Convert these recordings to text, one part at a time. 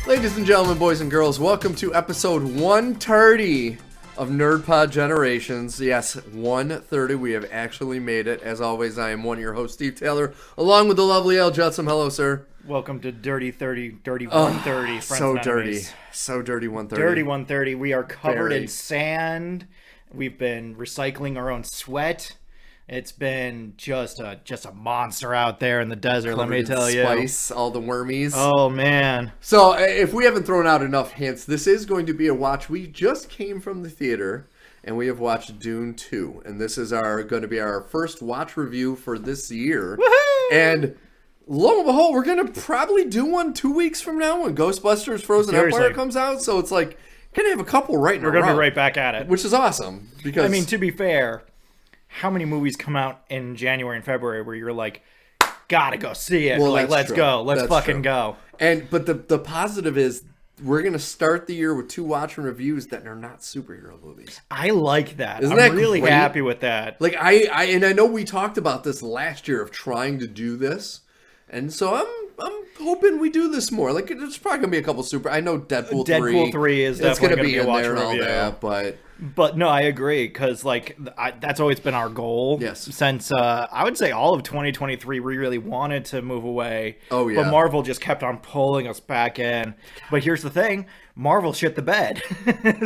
Ladies and gentlemen, boys and girls, welcome to episode 130 of Nerd Pod Generations. Yes, 130. We have actually made it. As always, I am one of your hosts, Steve Taylor, along with the lovely Al Judson. Hello, sir. Welcome to Dirty 130, friends so and dirty. enemies. So dirty 130. Dirty 130. We are covered Very. in sand. We've been recycling our own sweat. It's been just a monster out there in the desert, Covered let me in tell you. Spice, all the wormies. Oh, man. So, if we haven't thrown out enough hints, this is going to be a watch. We just came from the theater, and we have watched Dune 2. And this is going to be our first watch review for this year. Woohoo! And lo and behold, we're going to probably do one 2 weeks from now when Ghostbusters Frozen Seriously. Empire comes out. So, it's like, going to have a couple right in a row. We're going to be right back at it. Which is awesome. Because I mean, to be fair, how many movies come out in January and February where you're like, gotta go see it? Well, like, that's let's true. go. Let's That's fucking true. go. But the positive is we're going to start the year with 2 watch and reviews that are not superhero movies. I like that. Isn't I'm that really great? happy with that. Like I know we talked about this last year of trying to do this, and so I'm hoping we do this more. Like there's probably gonna be a couple I know Deadpool 3 is it's definitely gonna be a in watch there and all review. that, But no, I agree, because like that's always been our goal. Yes. Since I would say all of 2023, we really wanted to move away. Oh, yeah. But Marvel just kept on pulling us back in. But here's the thing: Marvel shit the bed,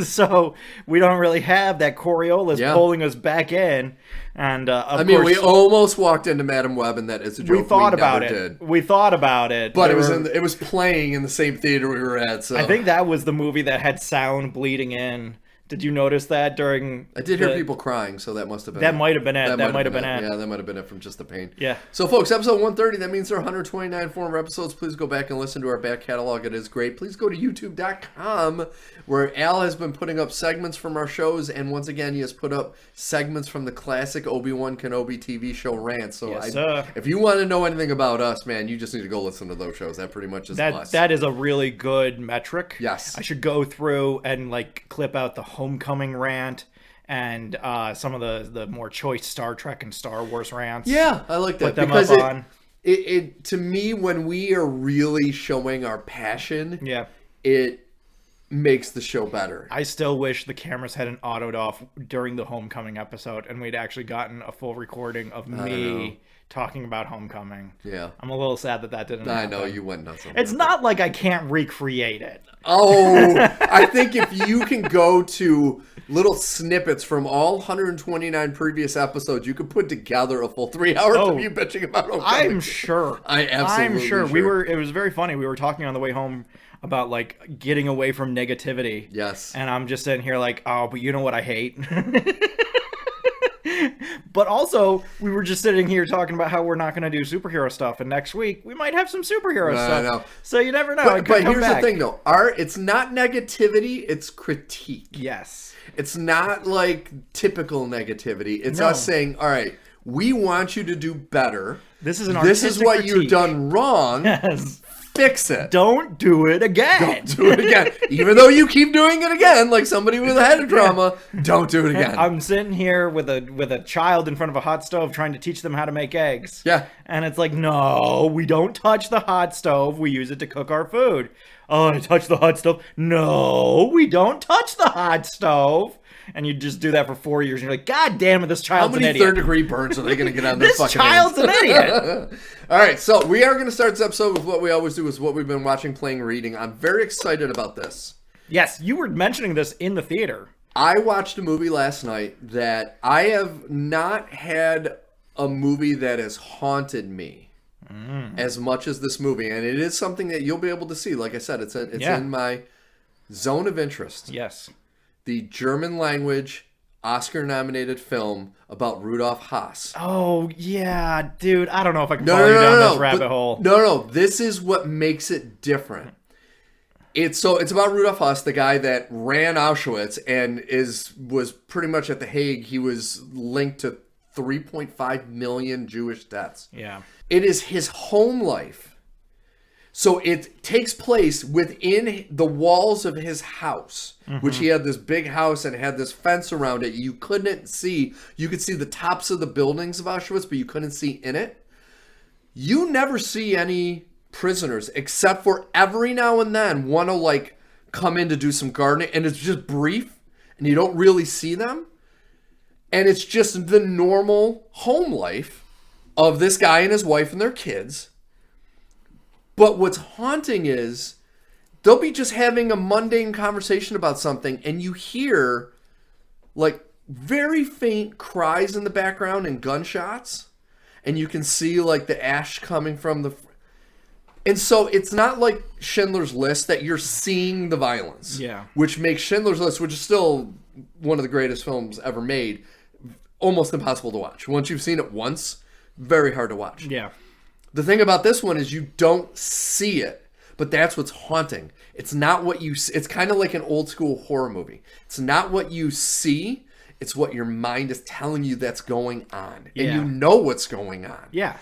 so we don't really have that Coriolis pulling us back in. And of course, we almost walked into Madam Web, and that is a joke. we thought about never it. did. We thought about it, But it was playing in the same theater we were at. So I think that was the movie that had sound bleeding in. Did you notice that during? I did hear people crying, so that must have been That might have been it. That might have been it. it. Yeah, that might have been it from just the pain. Yeah. So, folks, episode 130, that means there are 129 former episodes. Please go back and listen to our back catalog. It is great. Please go to youtube.com, where Al has been putting up segments from our shows, and once again, he has put up segments from the classic Obi-Wan Kenobi TV show Rant. So, Yes, sir. if you want to know anything about us, man, you just need to go listen to those shows. That pretty much is us. That is a really good metric. Yes. I should go through and like clip out the Homecoming rant and some of the more choice Star Trek and Star Wars rants. Yeah, I like that. Put them because up on. It to me, when we are really showing our passion, Yeah. it makes the show better. I still wish the cameras hadn't autoed off during the Homecoming episode and we'd actually gotten a full recording of me talking about Homecoming. Yeah. I'm a little sad that didn't I happen. know, you went nuts on It's that. not like I can't recreate it. Oh, I think if you can go to little snippets from all 129 previous episodes, you could put together a full 3 hours of you bitching about Homecoming. I'm sure. I absolutely I'm sure. sure. It was very funny. We were talking on the way home about like getting away from negativity. Yes. And I'm just sitting here like, oh, but you know what I hate? But also, we were just sitting here talking about how we're not going to do superhero stuff, and next week we might have some superhero stuff. I know. So you never know. But here's the thing, though. It's not negativity, it's critique. Yes. It's not like typical negativity. It's No. us saying, all right, we want you to do better. This is an This is artistic what you've critique. done wrong. Yes. Fix it. Don't do it again. Don't do it again. Even though you keep doing it again, like somebody with a head of drama, don't do it again. I'm sitting here with a child in front of a hot stove trying to teach them how to make eggs. Yeah. And it's like, no, we don't touch the hot stove. We use it to cook our food. Oh, I touch the hot stove. No, we don't touch the hot stove. And you just do that for 4 years. And you're like, God damn it, this How child's an many idiot. third-degree burns are they going to get on their This fucking child's hands? an idiot. All right, so we are going to start this episode with what we always do, is what we've been watching, playing, reading. I'm very excited about this. Yes, you were mentioning this in the theater. I watched a movie last night that I have not had a movie that has haunted me as much as this movie. And it is something that you'll be able to see. Like I said, it's in my zone of interest. Yes. The German language Oscar-nominated film about Rudolf Haas. Oh, yeah, dude. I don't know if I can follow you down this rabbit hole. No. This is what makes it different. It's about Rudolf Haas, the guy that ran Auschwitz and was pretty much at the Hague. He was linked to 3.5 million Jewish deaths. Yeah. It is his home life. So it takes place within the walls of his house, which he had this big house and had this fence around it. You couldn't see. You could see the tops of the buildings of Auschwitz, but you couldn't see in it. You never see any prisoners, except for every now and then one will like come in to do some gardening, and it's just brief and you don't really see them, and it's just the normal home life of this guy and his wife and their kids. But what's haunting is they'll be just having a mundane conversation about something, and you hear like very faint cries in the background and gunshots, and you can see like the ash coming from the... And so it's not like Schindler's List that you're seeing the violence. Yeah. Which makes Schindler's List, which is still one of the greatest films ever made, almost impossible to watch. Once you've seen it once, very hard to watch. Yeah. The thing about this one is you don't see it, but that's what's haunting. It's not what you see. It's kind of like an old school horror movie. It's not what you see. It's what your mind is telling you that's going on. And you know what's going on. Yeah.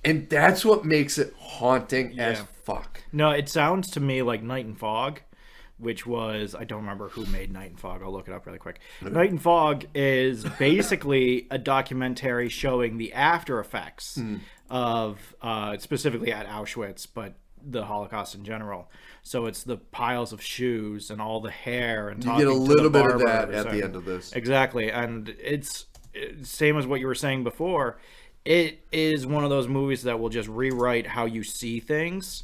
And that's what makes it haunting as fuck. No, it sounds to me like Night and Fog, which was... I don't remember who made Night and Fog. I'll look it up really quick. Night and Fog is basically a documentary showing the after effects of, specifically at Auschwitz, but the Holocaust in general. So it's the piles of shoes and all the hair, and you get a little bit of that at the end of this. Exactly. And it's same as what you were saying before. It is one of those movies that will just rewrite how you see things.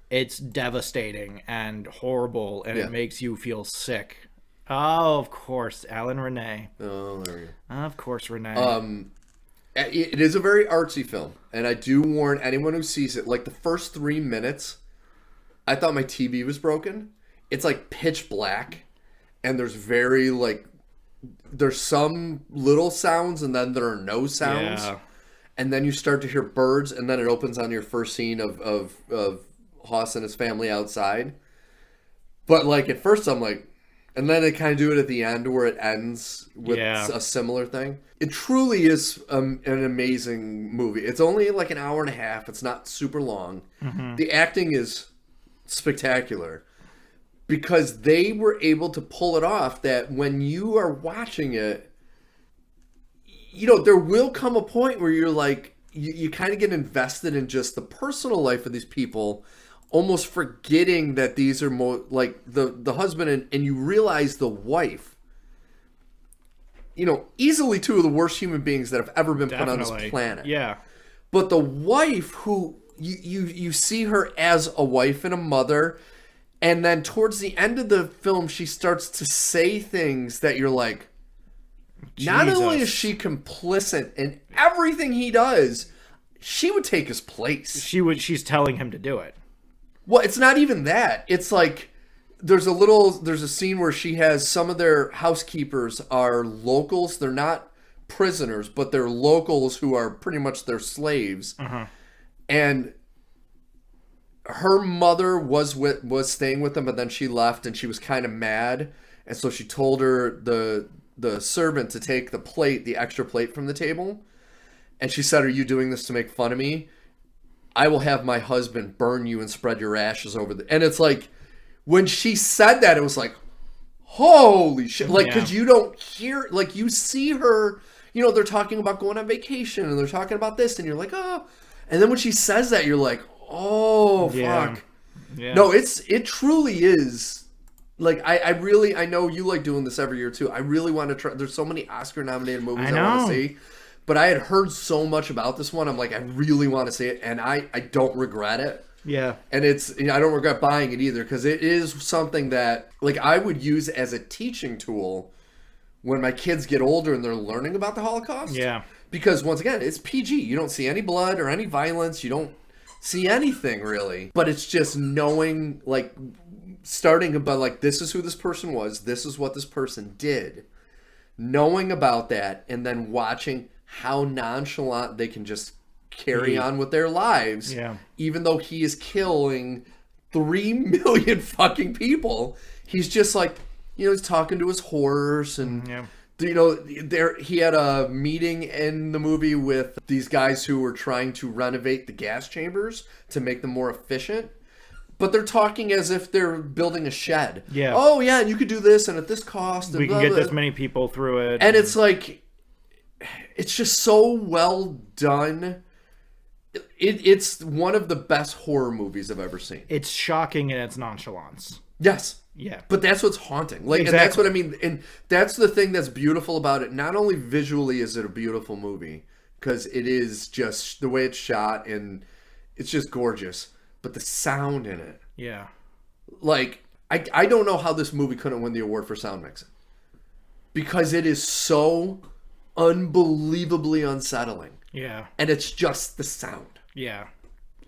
It's devastating and horrible, and it makes you feel sick. Oh, of course, Alan Renee. Oh, there you go. Of course, Renee. It is a very artsy film, and I do warn anyone who sees it, like the first 3 minutes, I thought my TV was broken. It's like pitch black, and there's some little sounds, and then there are no sounds. Yeah. And then you start to hear birds, and then it opens on your first scene of Haas and his family outside. But like at first I'm like, and then they kind of do it at the end where it ends with a similar thing. It truly is an amazing movie. It's only like an hour and a half. It's not super long. Mm-hmm. The acting is spectacular because they were able to pull it off that when you are watching it, you know, there will come a point where you're like, you kind of get invested in just the personal life of these people, almost forgetting that these are more like the husband and you realize the wife, you know, easily two of the worst human beings that have ever been put on this planet. Yeah. But the wife who you see her as a wife and a mother, and then towards the end of the film, she starts to say things that you're like, not only is she complicit in everything he does, she would take his place. She's telling him to do it. Well, it's not even that. It's like there's a scene where she has some of their housekeepers are locals. They're not prisoners, but they're locals who are pretty much their slaves. Uh-huh. And her mother was staying with them, but then she left and she was kind of mad. And so she told her the servant to take the extra plate from the table. And she said, "Are you doing this to make fun of me? I will have my husband burn you and spread your ashes over the..." And it's like, when she said that, it was like, holy shit. Like, because you don't hear, like, you see her, you know, they're talking about going on vacation and they're talking about this and you're like, oh. And then when she says that, you're like, oh, fuck. Yeah. No, it truly is. Like, I know you like doing this every year, too. I really want to try. There's so many Oscar-nominated movies I want to see. But I had heard so much about this one. I'm like, I really want to see it. And I don't regret it. Yeah. And it's, you know, I don't regret buying it either. Because it is something that, like, I would use as a teaching tool when my kids get older and they're learning about the Holocaust. Yeah. Because, once again, it's PG. You don't see any blood or any violence. You don't see anything, really. But it's just knowing, like... starting about like, this is who this person was, this is what this person did, knowing about that, and then watching how nonchalant they can just carry on with their lives, even though he is killing 3 million fucking people. He's just like, you know, he's talking to his horse, and you know, he had a meeting in the movie with these guys who were trying to renovate the gas chambers to make them more efficient. But they're talking as if they're building a shed. Yeah. Oh, yeah, and you could do this, and at this cost. And we can get this many people through it. And it's like, it's just so well done. It's one of the best horror movies I've ever seen. It's shocking in its nonchalance. Yes. Yeah. But that's what's haunting. Like, Exactly. and that's what I mean. And that's the thing that's beautiful about it. Not only visually is it a beautiful movie, because it is just the way it's shot and it's just gorgeous, but the sound in it. Yeah. Like, I don't know how this movie couldn't win the award for sound mixing. Because it is so unbelievably unsettling. Yeah. And it's just the sound. Yeah.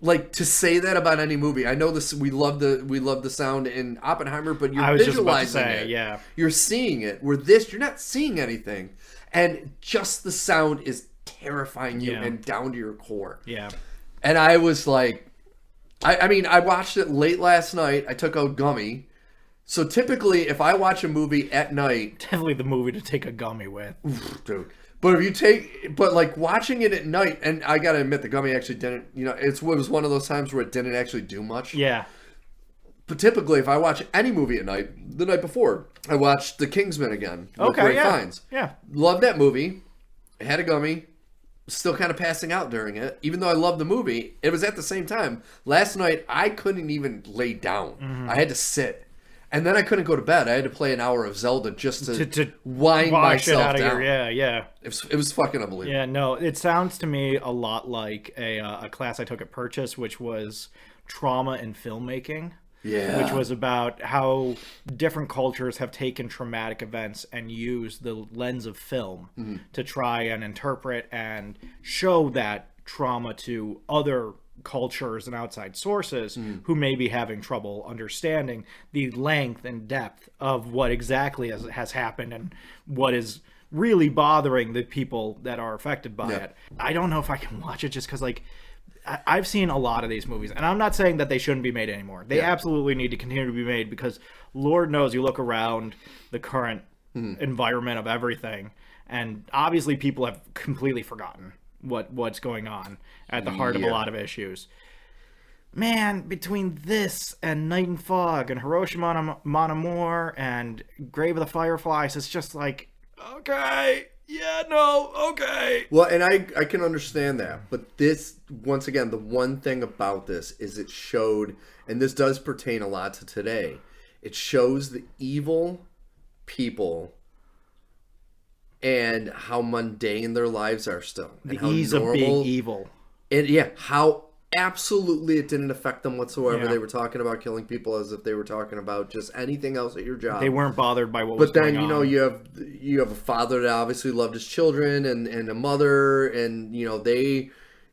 Like, to say that about any movie, I know this. We love the sound in Oppenheimer, but you're I was just about to visualizing say, it. yeah. You're seeing it. Where this, you're not seeing anything, and just the sound is terrifying you Yeah. and down to your core. Yeah. And I was like, I mean, I watched it late last night. I took a gummy. So typically, if I watch a movie at night, Definitely the movie to take a gummy with. dude. But if you take, but like watching it at night, and I gotta admit, the gummy actually didn't. You know, it was one of those times where it didn't actually do much. Yeah. But typically, if I watch any movie at night, the night before, I watched The Kingsman again. With Ray Fiennes. Yeah. Loved that movie. I had a gummy. Still kind of passing out during it, even though I loved the movie. It was at the same time. Last night, I couldn't even lay down. Mm-hmm. I had to sit. And then I couldn't go to bed. I had to play an hour of Zelda just to wind wash it myself out of down. Yeah, yeah. It was fucking unbelievable. Yeah, no, it sounds to me a lot like a class I took at Purchase, which was trauma in filmmaking. Yeah. Which was about how different cultures have taken traumatic events and used the lens of film to try and interpret and show that trauma to other cultures and outside sources who may be having trouble understanding the length and depth of what exactly has happened and what is really bothering the people that are affected by it. I don't know if I can watch it just because, like, I've seen a lot of these movies, and I'm not saying that they shouldn't be made anymore. They absolutely need to continue to be made because Lord knows you look around the current environment of everything, and obviously people have completely forgotten what's going on at the heart of a lot of issues. Man, between this and Night and Fog and Hiroshima Mon Amour and Grave of the Fireflies, it's just like, okay, yeah, no, okay. Well, and I can understand that. But this, once again, the one thing about this is it showed, and this does pertain a lot to today, it shows the evil people and how mundane their lives are still. The and how ease of being evil. And yeah, how absolutely it didn't affect them whatsoever. Yeah. They were talking about killing people as if they were talking about just anything else at your job. They weren't bothered by what was But going then, on. you know, you have a father that obviously loved his children and a mother, and, you know,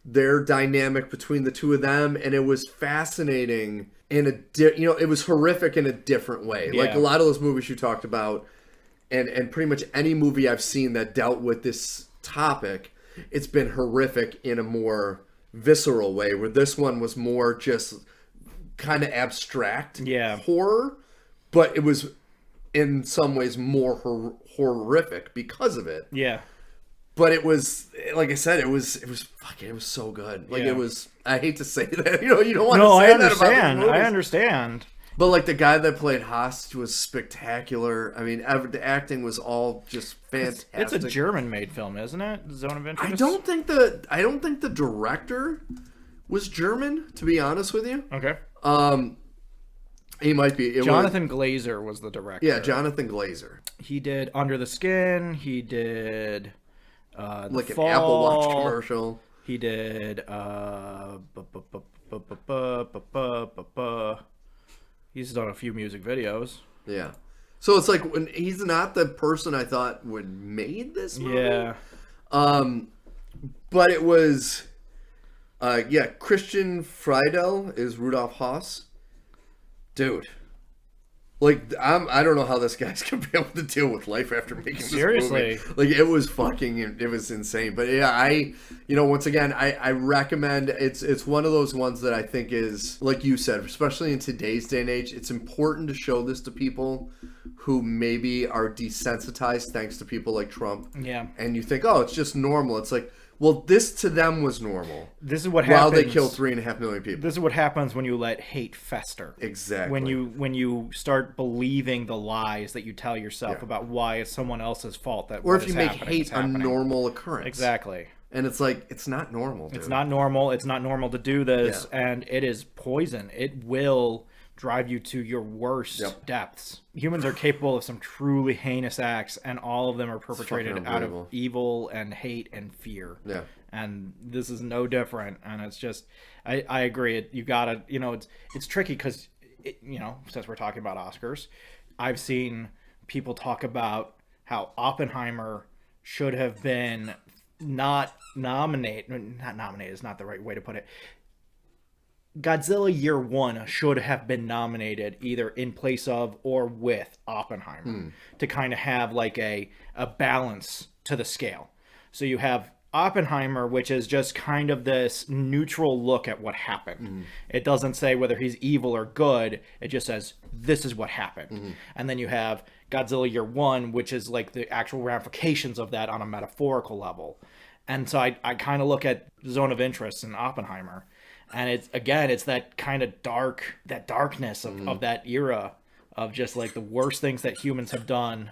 their dynamic between the two of them, and it was fascinating in it was horrific in a different way. Yeah. Like a lot of those movies you talked about, and pretty much any movie I've seen that dealt with this topic, it's been horrific in a more visceral way, where this one was more just kind of abstract horror, but it was in some ways more horrific because of it. Yeah. But it was, like I said, it was so good. Like it was, I hate to say that, you don't want to say that about these movies. I understand. But like the guy that played Haas was spectacular. I mean, the acting was all just fantastic. It's a German-made film, isn't it? Zone of Interest. I don't think the director was German, to be honest with you. Okay. He might be. Jonathan Glazer was the director. Yeah, Jonathan Glazer. He did Under the Skin. He did Like The an Apple Watch Fall. commercial. He did he's done a few music videos. Yeah. So it's like when he's not the person I thought would made this movie. Yeah. But it was Christian Friedel is Rudolf Haas. Dude. Like I don't know how this guy's gonna be able to deal with life after making this Seriously. movie. Like it was insane. But yeah, once again, I recommend it's one of those ones that I think is, like you said, especially in today's day and age, it's important to show this to people who maybe are desensitized thanks to people like Trump. Yeah. And you think, oh, it's just normal. It's like, well, this to them was normal. This is what happens. While they killed 3.5 million people. This is what happens when you let hate fester. Exactly. When you start believing the lies that you tell yourself about why it's someone else's fault that or what if is you make happening hate is a happening. normal occurrence. Exactly. And it's like, it's not normal, dude. It's not normal. It's not normal to do this, and it is poison. It will drive you to your worst depths. Humans are capable of some truly heinous acts, and all of them are perpetrated out of evil and hate and fear. Yeah. And this is no different. And it's just, I agree. You gotta, it's tricky because, since we're talking about Oscars, I've seen people talk about how Oppenheimer should have been not nominated is not the right way to put it. Godzilla Year One should have been nominated either in place of or with Oppenheimer to kind of have like a balance to the scale. So you have Oppenheimer, which is just kind of this neutral look at what happened. It doesn't say whether he's evil or good. It just says, this is what happened. And then you have Godzilla Year One, which is like the actual ramifications of that on a metaphorical level. And so I kind of look at Zone of Interest in Oppenheimer, and it's that kind of darkness of that era of just like the worst things that humans have done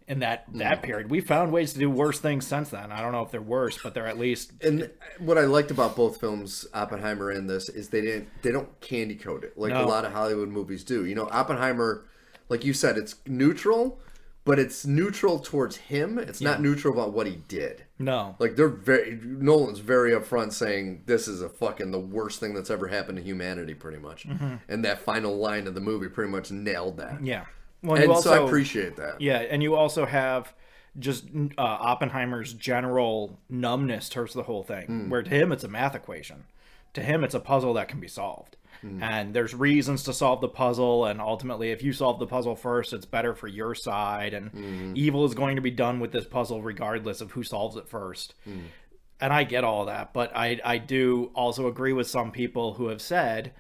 in that period. We found ways to do worse things since then. I don't know if they're worse, but they're at least. And what I liked about both films, Oppenheimer and this, is they don't candy coat it like a lot of Hollywood movies do. Oppenheimer, like you said, it's neutral, but it's neutral towards him. It's not neutral about what he did. No. Like Nolan's very upfront saying this is the worst thing that's ever happened to humanity, pretty much. And that final line of the movie pretty much nailed that. Yeah. Well, so I appreciate that. Yeah, and you also have just Oppenheimer's general numbness towards the whole thing, where to him it's a math equation. To him it's a puzzle that can be solved. And there's reasons to solve the puzzle, and ultimately if you solve the puzzle first, it's better for your side, and evil is going to be done with this puzzle regardless of who solves it first. And I get all that, but I do also agree with some people who have said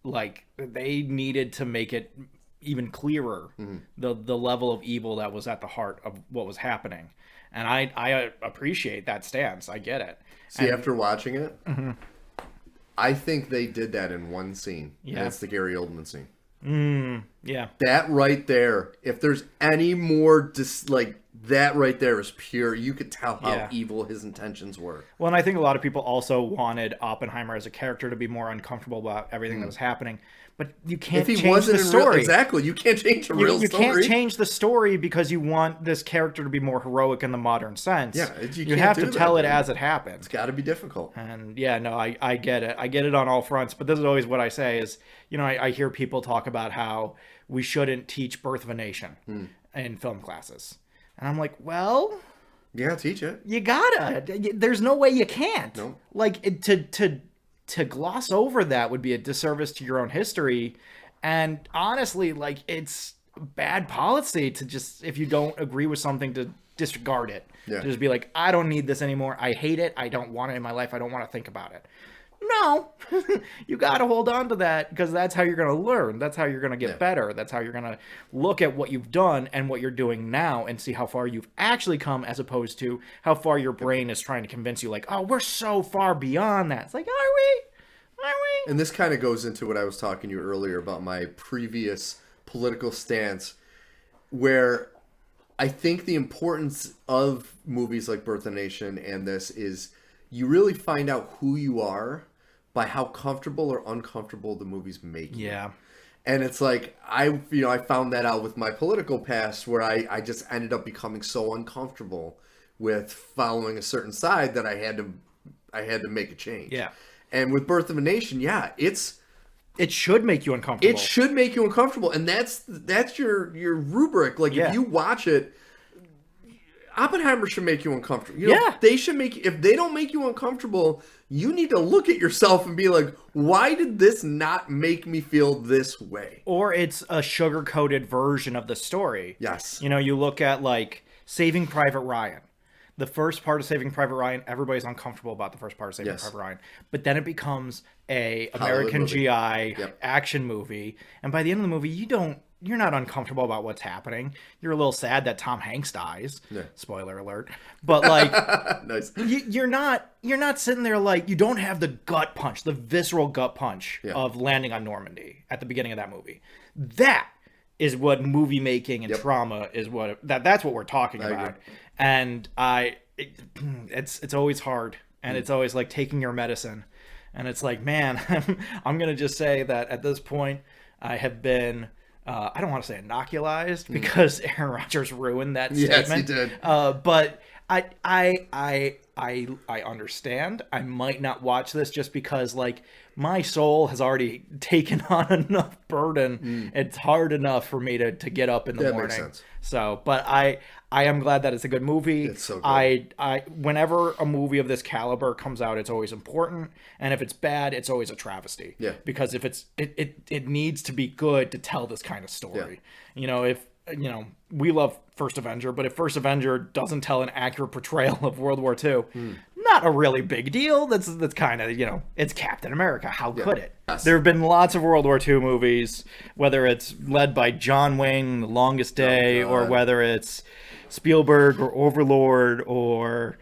like they needed to make it even clearer the level of evil that was at the heart of what was happening. And I appreciate that stance. I get it. See, after watching it, I think they did that in one scene. Yeah. And it's the Gary Oldman scene. Yeah. That right there, if there's any more that right there is pure. You could tell how evil his intentions were. Well, and I think a lot of people also wanted Oppenheimer as a character to be more uncomfortable about everything that was happening. But you can't change the story. Exactly. You can't change the real story. You can't change the story because you want this character to be more heroic in the modern sense. Yeah, you have to tell it as it happens. It's got to be difficult. And I get it. I get it on all fronts. But this is always what I say is, I hear people talk about how we shouldn't teach Birth of a Nation in film classes. And I'm like, well... Yeah, teach it. You gotta. There's no way you can't. No. Like, to gloss over that would be a disservice to your own history. And honestly, like, it's bad policy to just, if you don't agree with something, to disregard it. Yeah. To just be like, I don't need this anymore. I hate it. I don't want it in my life. I don't want to think about it. No. You got to hold on to that, because that's how you're going to learn. That's how you're going to get better. That's how you're going to look at what you've done and what you're doing now and see how far you've actually come, as opposed to how far your brain is trying to convince you, like, oh, we're so far beyond that. It's like, are we? Are we? And this kind of goes into what I was talking to you earlier about my previous political stance, where I think the importance of movies like Birth of a Nation and this is you really find out who you are by how comfortable or uncomfortable the movies make you. Yeah. And it's like, I found that out with my political past, where I just ended up becoming so uncomfortable with following a certain side that I had to make a change. Yeah. And with Birth of a Nation, it should make you uncomfortable. It should make you uncomfortable, and that's your rubric. Like, if you watch it, Oppenheimer should make you uncomfortable. They should if they don't make you uncomfortable, you need to look at yourself and be like, why did this not make me feel this way? Or it's a sugar-coated version of the story. Yes. You look at, like, Saving Private Ryan. The first part of Saving Private Ryan, everybody's uncomfortable about the first part of Saving Private Ryan. But then it becomes a American GI action movie. And by the end of the movie, you're not uncomfortable about what's happening. You're a little sad that Tom Hanks dies. Yeah. Spoiler alert. But like, nice. You're not sitting there like, you don't have the gut punch, the visceral gut punch of landing on Normandy at the beginning of that movie. That is what movie making and trauma is. That's what we're talking about. Agree. And I it's always hard, and it's always like taking your medicine, and it's like, man, I'm gonna just say that at this point I have been I don't want to say inoculized because Aaron Rodgers ruined that statement. Yes, he did. But I understand. I might not watch this just because, like, my soul has already taken on enough burden. It's hard enough for me to get up in the morning. Makes sense. So, but I am glad that it's a good movie. It's so good. Whenever a movie of this caliber comes out, it's always important, and if it's bad, it's always a travesty. Yeah. Because if it needs to be good to tell this kind of story. Yeah. We love First Avenger, but if First Avenger doesn't tell an accurate portrayal of World War II, not a really big deal. That's kind of, it's Captain America. How could it? Yes. There have been lots of World War II movies, whether it's led by John Wayne, The Longest Day, or whether it's Spielberg or Overlord or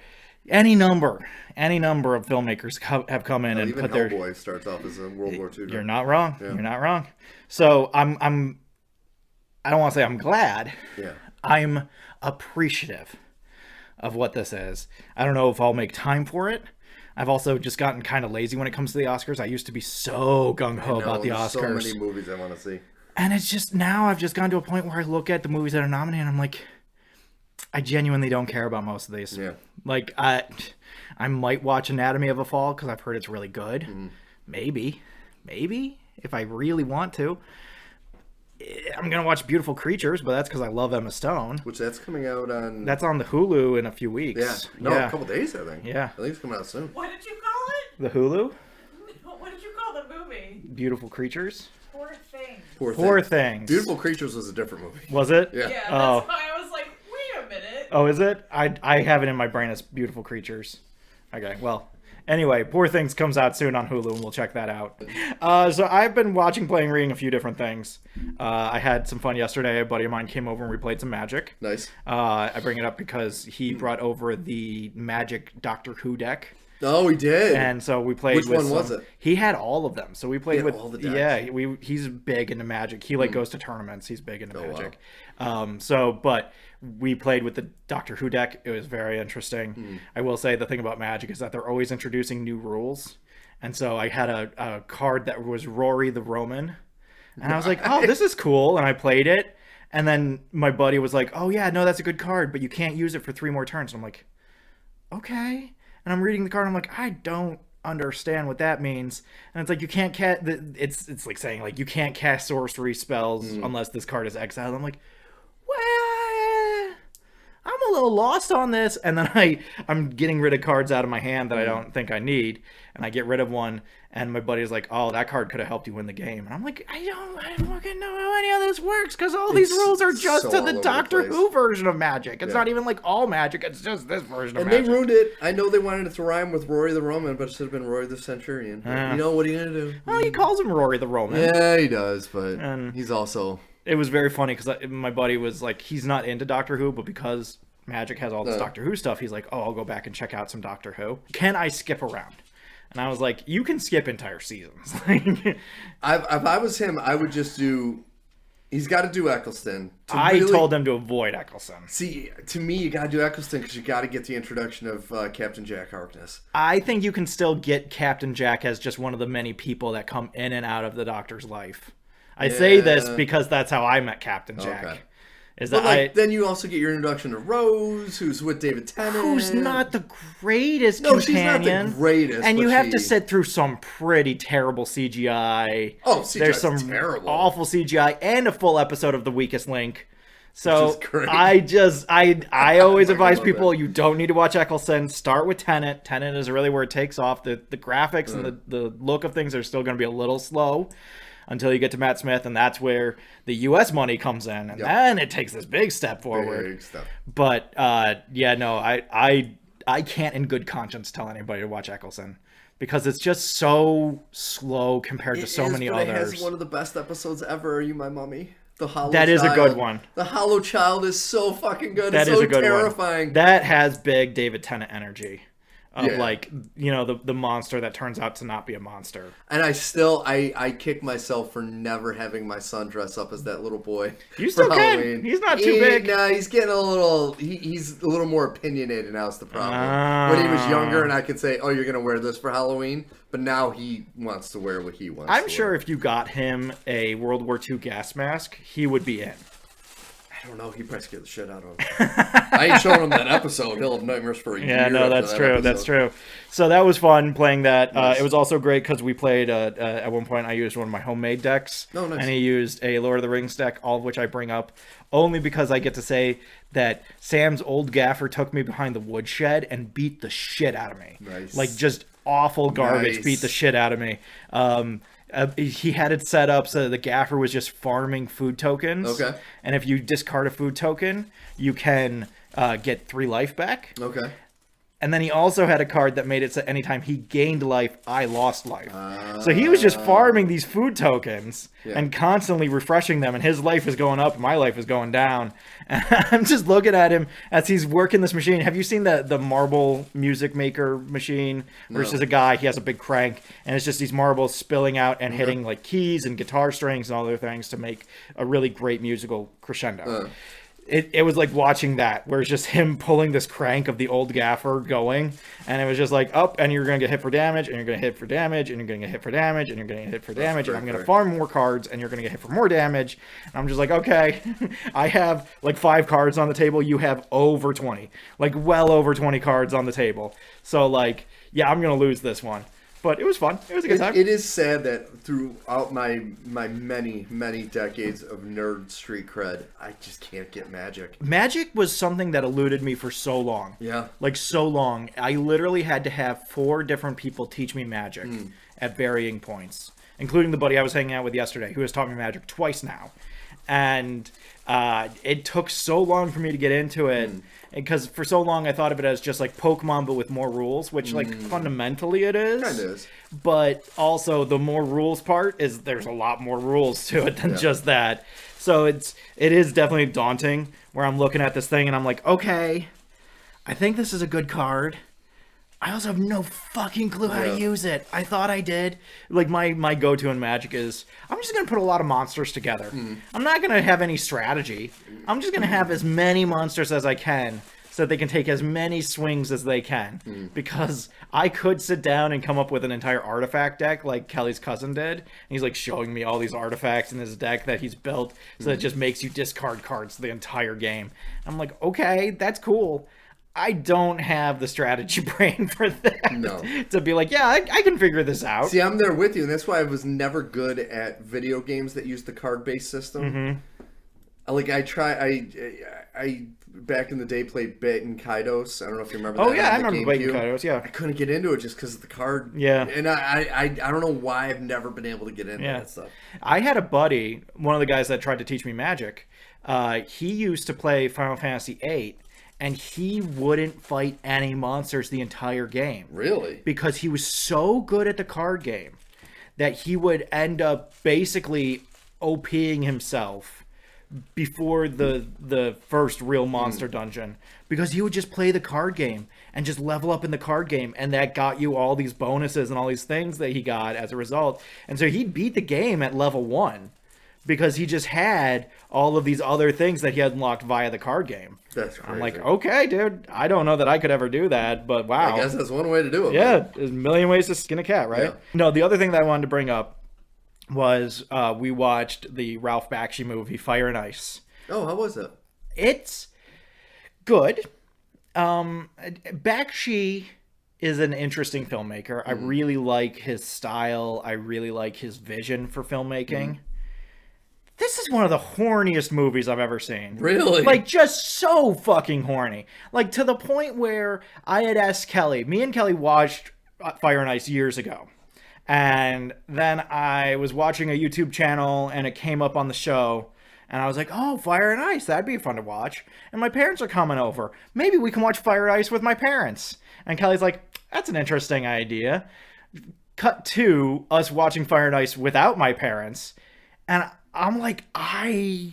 any number of filmmakers have come in and even put their... Hellboy starts off as a World War II. You're not wrong. Yeah. You're not wrong. So I don't want to say I'm glad. Yeah. I'm appreciative of what this is. I don't know if I'll make time for it. I've also just gotten kind of lazy when it comes to the Oscars. I used to be so gung-ho about the Oscars. So many movies I want to see. And it's just now I've just gotten to a point where I look at the movies that are nominated and I'm like, I genuinely don't care about most of these. Yeah. Like, I might watch Anatomy of a Fall because I've heard it's really good. Mm-hmm. Maybe, if I really want to. I'm going to watch Beautiful Creatures, but that's because I love Emma Stone. Which that's coming out on... That's on the Hulu in a few weeks. Yeah. A couple days, I think. Yeah. I think it's coming out soon. What did you call it? The Hulu? What did you call the movie? Beautiful Creatures? Poor Things. Poor Things. Beautiful Creatures was a different movie. Was it? Yeah, that's why I was like, wait a minute. Oh, is it? I have it in my brain as Beautiful Creatures. Okay, well... Anyway, Poor Things comes out soon on Hulu, and we'll check that out. So I've been watching, playing, reading a few different things. I had some fun yesterday. A buddy of mine came over and we played some Magic. Nice. I bring it up because he brought over the Magic Doctor Who deck. Oh, he did. And so we played with Which one was it? He had all of them. So we played with all the decks. Yeah, he's big into Magic. He goes to tournaments. He's big into Magic. Wow. But we played with the Doctor Who deck. It was very interesting. I will say the thing about Magic is that they're always introducing new rules. And so I had a card that was Rory the Roman. And I was like, oh, this is cool. And I played it. And then my buddy was like, oh, yeah, no, that's a good card, but you can't use it for 3 more turns. And I'm like, okay. And I'm reading the card. And I'm like, I don't understand what that means. And it's like, you can't cast... It's like saying, like, you can't cast sorcery spells unless this card is exiled. I'm like, well, I'm a little lost on this. And then I'm getting rid of cards out of my hand that I don't think I need. And I get rid of one. And my buddy's like, oh, that card could have helped you win the game. And I'm like, I don't fucking know how any of this works because all these rules are just to the Doctor Who version of Magic. It's not even like all Magic. It's just this version of Magic. And they ruined it. I know they wanted it to rhyme with Rory the Roman, but it should have been Rory the Centurion. You know, what are you going to do? Well, he calls him Rory the Roman. Yeah, he does, but he's also... It was very funny because my buddy was like, he's not into Doctor Who, but because Magic has all this Doctor Who stuff, he's like, oh, I'll go back and check out some Doctor Who. Can I skip around? And I was like, you can skip entire seasons. If I was him, I would just do... He's got to do Eccleston. I told him to avoid Eccleston. See, to me, you got to do Eccleston because you got to get the introduction of Captain Jack Harkness. I think you can still get Captain Jack as just one of the many people that come in and out of the Doctor's life. I say this because that's how I met Captain Jack. Okay. Then you also get your introduction to Rose, who's with David Tennant. Who's not the greatest companion. She's not the greatest. And you have to sit through some pretty terrible CGI. Oh, CGI There's some terrible. Awful CGI and a full episode of The Weakest Link. So I always advise people, you don't need to watch Eccleston. Start with Tenet. Tenet is really where it takes off. The graphics and the look of things are still going to be a little slow until you get to Matt Smith, and that's where the U.S. money comes in, and then it takes this big step forward. Big step. But I can't in good conscience tell anybody to watch Eccleston because it's just so slow compared to so many others. It has one of the best episodes ever. Are You My Mummy? The Hollow Child. Is a good one. The Hollow Child is so fucking good. That it's is so a good terrifying. One. That has big David Tennant energy. of Yeah. like, you know, the monster that turns out to not be a monster. And I kick myself for never having my son dress up as that little boy. You for still can. Halloween. He's not too big. No, he's getting a little. He's a little more opinionated now. Is the problem? When he was younger, and I could say, "Oh, you're gonna wear this for Halloween," but now he wants to wear what he wants. I'm to sure wear. if you got him a World War II gas mask, he would be in. I don't know. He probably scared the shit out of him. I ain't showing him that episode. He'll have nightmares for a year. Yeah, no, after that's that true. episode. That's true. So that was fun playing that. Nice. It was also great because we played. At one point, I used one of my homemade decks, Oh, nice. and he used a Lord of the Rings deck. All of which I bring up only because I get to say that Sam's old gaffer took me behind the woodshed and beat the shit out of me. Nice. Like just awful garbage. Nice. Beat the shit out of me. He had it set up so that the gaffer was just farming food tokens. Okay. And if you discard a food token, you can get 3 life back. Okay. And then he also had a card that made it so anytime he gained life, I lost life. So he was just farming these food tokens and constantly refreshing them. And his life is going up, and my life is going down. And I'm just looking at him as he's working this machine. Have you seen the marble music maker machine? Versus a guy, he has a big crank, and it's just these marbles spilling out and hitting like keys and guitar strings and all other things to make a really great musical crescendo. It was like watching that, where it's just him pulling this crank of the old gaffer going, and it was just like, up, and you're going to get hit for damage, and you're going to hit for damage, and you're going to get hit for damage, and you're going to get hit for damage, and I'm going to farm more cards, and you're going to get hit for more damage. And I'm just like, okay, I have like 5 cards on the table, you have over 20, like well over 20 cards on the table. So like, yeah, I'm going to lose this one. But it was fun. It was a good time. It is sad that throughout my many decades of nerd street cred, I just can't get Magic. Magic was something that eluded me for so long. Yeah. Like so long. I literally had to have 4 different people teach me Magic at varying points, including the buddy I was hanging out with yesterday who has taught me Magic twice now. And it took so long for me to get into it. Because for so long I thought of it as just like Pokemon but with more rules, which like fundamentally it is. Kind of is. But also the more rules part is there's a lot more rules to it than just that. So it is definitely daunting where I'm looking at this thing and I'm like, okay, I think this is a good card. I also have no fucking clue how to use it. I thought I did. Like my go-to in Magic is I'm just gonna put a lot of monsters together. I'm not gonna have any strategy. I'm just gonna have as many monsters as I can so that they can take as many swings as they can. Because I could sit down and come up with an entire artifact deck like Kelly's cousin did. And he's like showing me all these artifacts in his deck that he's built so that it just makes you discard cards the entire game. I'm like, okay, that's cool. I don't have the strategy brain for that. No. To be like, yeah, I can figure this out. See, I'm there with you, and that's why I was never good at video games that use the card-based system. Like I back in the day played Baten Kaidos. I don't know if you remember that. Oh yeah, I on the remember Baten GameCube. Kaidos, yeah. I couldn't get into it just because of the card. Yeah. And I don't know why I've never been able to get into that stuff. I had a buddy, one of the guys that tried to teach me Magic. He used to play Final Fantasy VIII, and he wouldn't fight any monsters the entire game. Really? Because he was so good at the card game that he would end up basically OPing himself before the first real monster dungeon, because he would just play the card game and just level up in the card game, and that got you all these bonuses and all these things that he got as a result. And so he'd beat the game at level 1 because he just had all of these other things that he had unlocked via the card game. That's crazy. I'm like, okay, dude, I don't know that I could ever do that, but wow. I guess that's one way to do it. Yeah, man. there's a million ways to skin a cat, right? Yeah. No, the other thing that I wanted to bring up was we watched the Ralph Bakshi movie, Fire and Ice. Oh, how was it? It's good. Bakshi is an interesting filmmaker. I really like his style. I really like his vision for filmmaking. This is one of the horniest movies I've ever seen. Really? Like, just so fucking horny. Like, to the point where I had asked Kelly. Me and Kelly watched Fire and Ice years ago. And then I was watching a YouTube channel, and it came up on the show. And I was like, oh, Fire and Ice, that'd be fun to watch. And my parents are coming over. Maybe we can watch Fire and Ice with my parents. And Kelly's like, that's an interesting idea. Cut to us watching Fire and Ice without my parents. And I'm like, I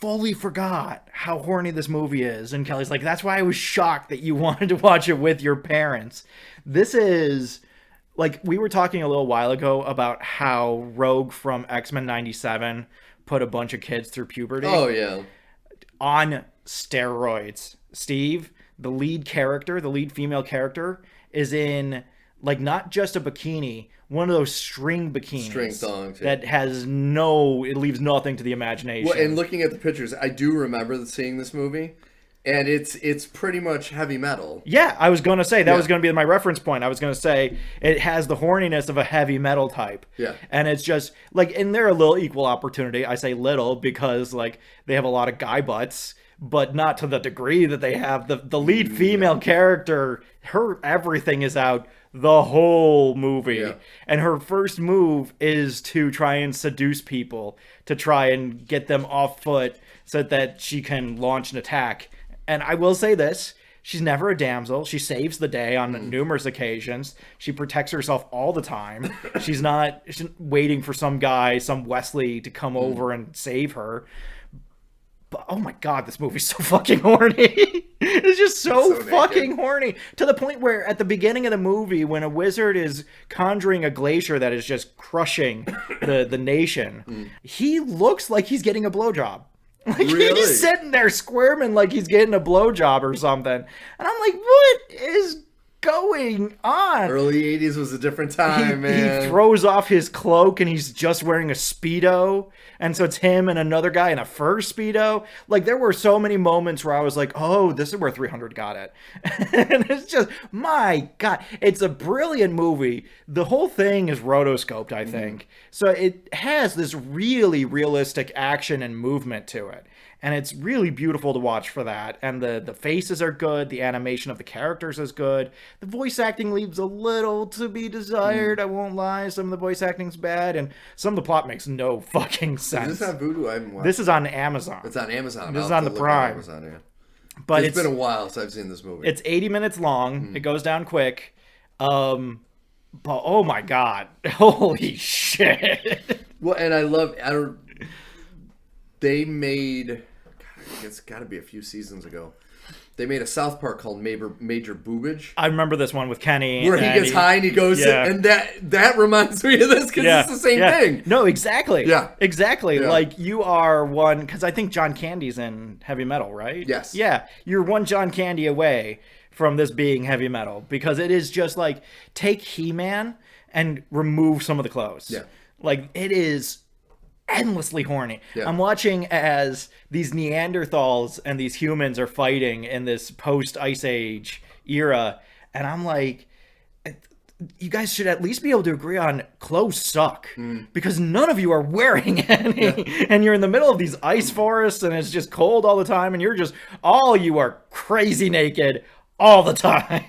fully forgot how horny this movie is. And Kelly's like, that's why I was shocked that you wanted to watch it with your parents. This is, like, we were talking a little while ago about how Rogue from X-Men 97 put a bunch of kids through puberty. Oh, yeah. On steroids. Steve, the lead female character, is in, like, not just a bikini, one of those string bikinis. String thongs. That it leaves nothing to the imagination. Well, and looking at the pictures, I do remember seeing this movie, and it's pretty much heavy metal. Yeah, I was going to say, that was going to be my reference point. I was going to say, it has the horniness of a heavy metal type. Yeah. And it's just, like, and they're a little equal opportunity. I say little because, like, they have a lot of guy butts, but not to the degree that they have. The lead female character, her everything is out the whole movie. Yeah. And her first move is to try and seduce people, to try and get them off foot so that she can launch an attack. And I will say this, she's never a damsel. She saves the day on numerous occasions. She protects herself all the time. She's not waiting for some guy, some Wesley, to come over and save her. But oh my god, this movie's so fucking horny. It's just so fucking horny. To the point where at the beginning of the movie, when a wizard is conjuring a glacier that is just crushing the nation, he looks like he's getting a blowjob. Like, really? He's sitting there squirming like he's getting a blowjob or something. And I'm like, what is going on? Early 80s was a different time, man. He throws off his cloak and he's just wearing a Speedo. And so it's him and another guy in a fur Speedo. Like, there were so many moments where I was like, oh, this is where 300 got it. And it's just, my God. It's a brilliant movie. The whole thing is rotoscoped, I think. So it has this really realistic action and movement to it. And it's really beautiful to watch for that. And the faces are good. The animation of the characters is good. The voice acting leaves a little to be desired. I won't lie. Some of the voice acting's bad. And some of the plot makes no fucking sense. Is this on Vudu? I haven't watched This is on Amazon. It's on Amazon. This is on the Prime. Amazon, yeah. But it's been a while since I've seen this movie. It's 80 minutes long. It goes down quick. But oh my God. Holy shit. Well, and they made, God, I guess it's got to be a few seasons ago. They made a South Park called Major Boobage. I remember this one with Kenny. Where he gets high and he goes, and that reminds me of this because it's the same thing. No, exactly. Yeah. Exactly. Yeah. Like, you are one, because I think John Candy's in heavy metal, right? Yes. Yeah. You're one John Candy away from this being heavy metal, because it is just like, take He-Man and remove some of the clothes. Yeah. Like, it is endlessly horny. Yeah. I'm watching as these Neanderthals and these humans are fighting in this post-Ice Age era, and I'm like, you guys should at least be able to agree on clothes suck, because none of you are wearing any, and you're in the middle of these ice forests, and it's just cold all the time, and all you are crazy naked all the time.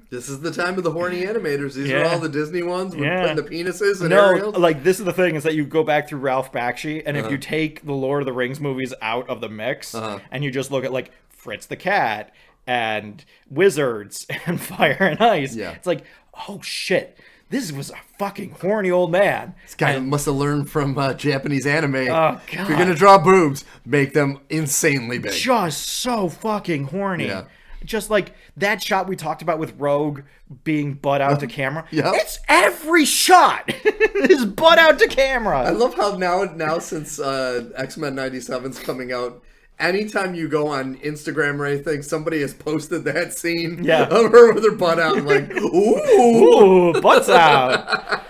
This is the time of the horny animators. These are all the Disney ones with putting the penises and no, aerials. like, this is the thing, is that you go back through Ralph Bakshi, and if you take the Lord of the Rings movies out of the mix, and you just look at, like, Fritz the Cat and Wizards and Fire and Ice, it's like, oh shit, this was a fucking horny old man. This guy must have learned from Japanese anime. Oh, God. If you're going to draw boobs, make them insanely big. Just so fucking horny. Yeah. Just like that shot we talked about with Rogue being butt out to camera. Yep. It's every shot is butt out to camera. I love how now since X-Men 97's coming out, anytime you go on Instagram or anything, somebody has posted that scene of her with her butt out. I'm like, ooh, butts out.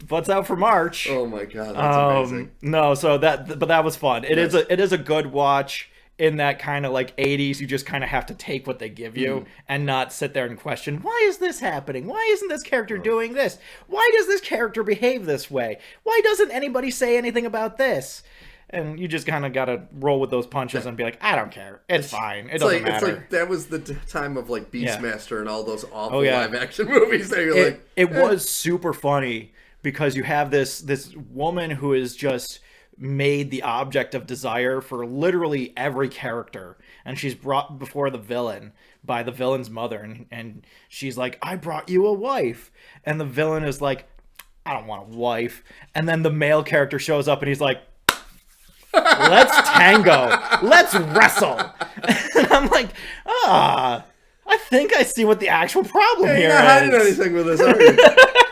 Butts out for March. Oh my God, that's amazing. No, so that was fun. It is a good watch. In that kind of like 80s, you just kind of have to take what they give you and not sit there and question, why is this happening? Why isn't this character doing this? Why does this character behave this way? Why doesn't anybody say anything about this? And you just kind of got to roll with those punches and be like, I don't care. It's fine. It doesn't matter. It's like that was the time of like Beastmaster and all those awful live action movies that you're it was super funny because you have this woman who is just made the object of desire for literally every character, and she's brought before the villain by the villain's mother, and she's like, I brought you a wife, and the villain is like, I don't want a wife, and then the male character shows up and he's like, Let's tango. Let's wrestle. And I'm like, I think I see what the actual problem Hey, here you're not hiding is. anything with this, are you?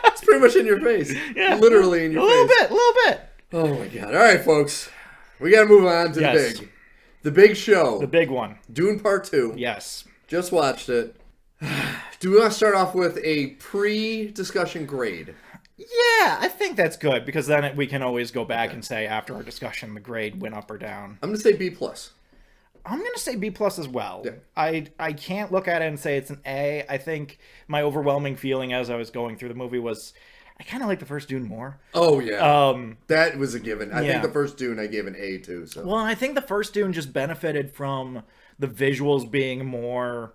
It's pretty much in your face. Yeah. Literally in your face. A little bit. Oh my god. All right, folks. We got to move on to Yes. the big show. The big one. Dune Part 2. Yes. Just watched it. Do we want to start off with a pre-discussion grade? Yeah, I think that's good because then we can always go back and say after our discussion the grade went up or down. I'm going to say B+. I'm going to say B+ as well. Yeah. I can't look at it and say it's an A. I think my overwhelming feeling as I was going through the movie was I kind of like the first Dune more. Oh, yeah. Um, That was a given. I yeah. think the first Dune I gave an A too. So. Well, I think the first Dune just benefited from the visuals being more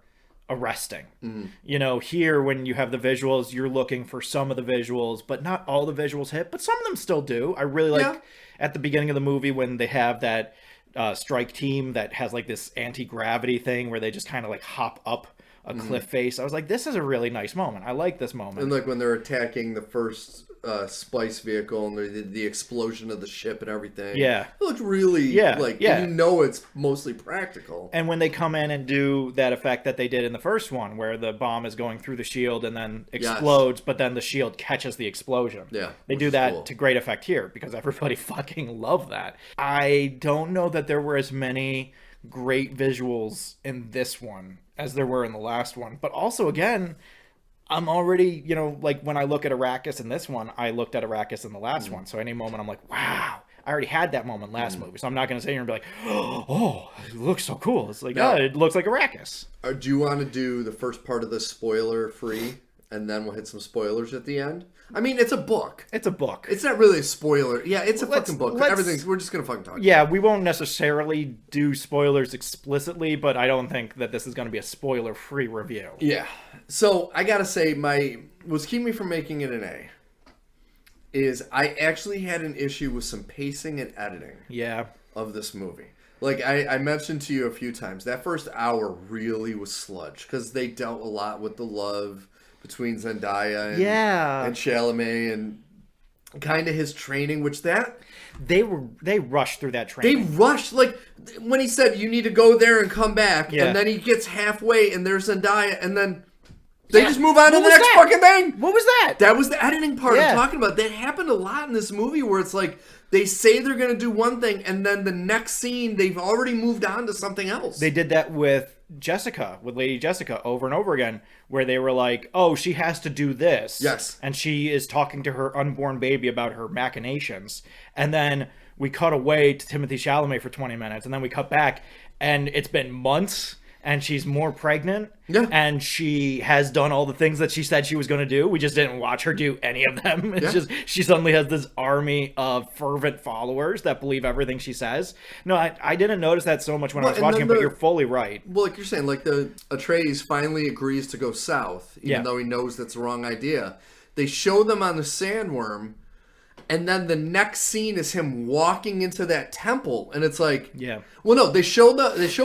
arresting. Mm-hmm. You know, here when you have the visuals, you're looking for some of the visuals, but not all the visuals hit, but some of them still do. I really like at the beginning of the movie when they have that strike team that has like this anti-gravity thing where they just kind of like hop up a cliff face. I was like, this is a really nice moment. I like this moment. And like when they're attacking the first spice vehicle and the explosion of the ship and everything. Yeah. It looked really and you know it's mostly practical. And when they come in and do that effect that they did in the first one where the bomb is going through the shield and then explodes, but then the shield catches the explosion. Yeah. They do that to great effect here because everybody fucking loved that. I don't know that there were as many great visuals in this one as there were in the last one. But also, again, I'm already, you know, like when I look at Arrakis in this one, I looked at Arrakis in the last one. So any moment I'm like, wow, I already had that moment last movie. So I'm not going to sit here and be like, oh, it looks so cool. It's like, it looks like Arrakis. Do you want to do the first part of this spoiler free and then we'll hit some spoilers at the end? I mean, it's a book. It's a book. It's not really a spoiler. Yeah, it's a fucking book. We're just going to fucking talk. Yeah, we won't necessarily do spoilers explicitly, but I don't think that this is going to be a spoiler-free review. Yeah. So I got to say, what's keeping me from making it an A is I actually had an issue with some pacing and editing of this movie. Like I mentioned to you a few times, that first hour really was sludge because they dealt a lot with the love between Zendaya and Chalamet and kind of his training, which they rushed through that training. They rushed, like when he said you need to go there and come back, and then he gets halfway and there's Zendaya, and then they just move on to the next fucking thing. What was that? That was the editing part I'm talking about. That happened a lot in this movie where it's like they say they're going to do one thing, and then the next scene they've already moved on to something else. They did that with Lady Jessica, over and over again, where they were like, oh, she has to do this. Yes. And she is talking to her unborn baby about her machinations. And then we cut away to Timothée Chalamet for 20 minutes, and then we cut back, and it's been months, and she's more pregnant, and she has done all the things that she said she was going to do. We just didn't watch her do any of them. It's just, she suddenly has this army of fervent followers that believe everything she says. No, I didn't notice that so much when I was watching it, but you're fully right. Well, like you're saying, like Atreides finally agrees to go south, even though he knows that's the wrong idea. They show them on the sandworm, and then the next scene is him walking into that temple, and it's like, well, no, they show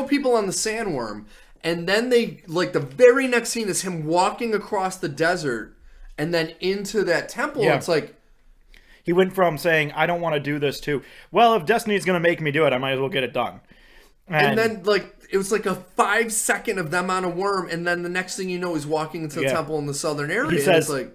people on the sandworm, and then they like the very next scene is him walking across the desert, and then into that temple. And it's like he went from saying I don't want to do this to, well, if Destiny's gonna make me do it, I might as well get it done. And then like it was like a 5-second of them on a worm, and then the next thing you know, he's walking into the temple in the southern area.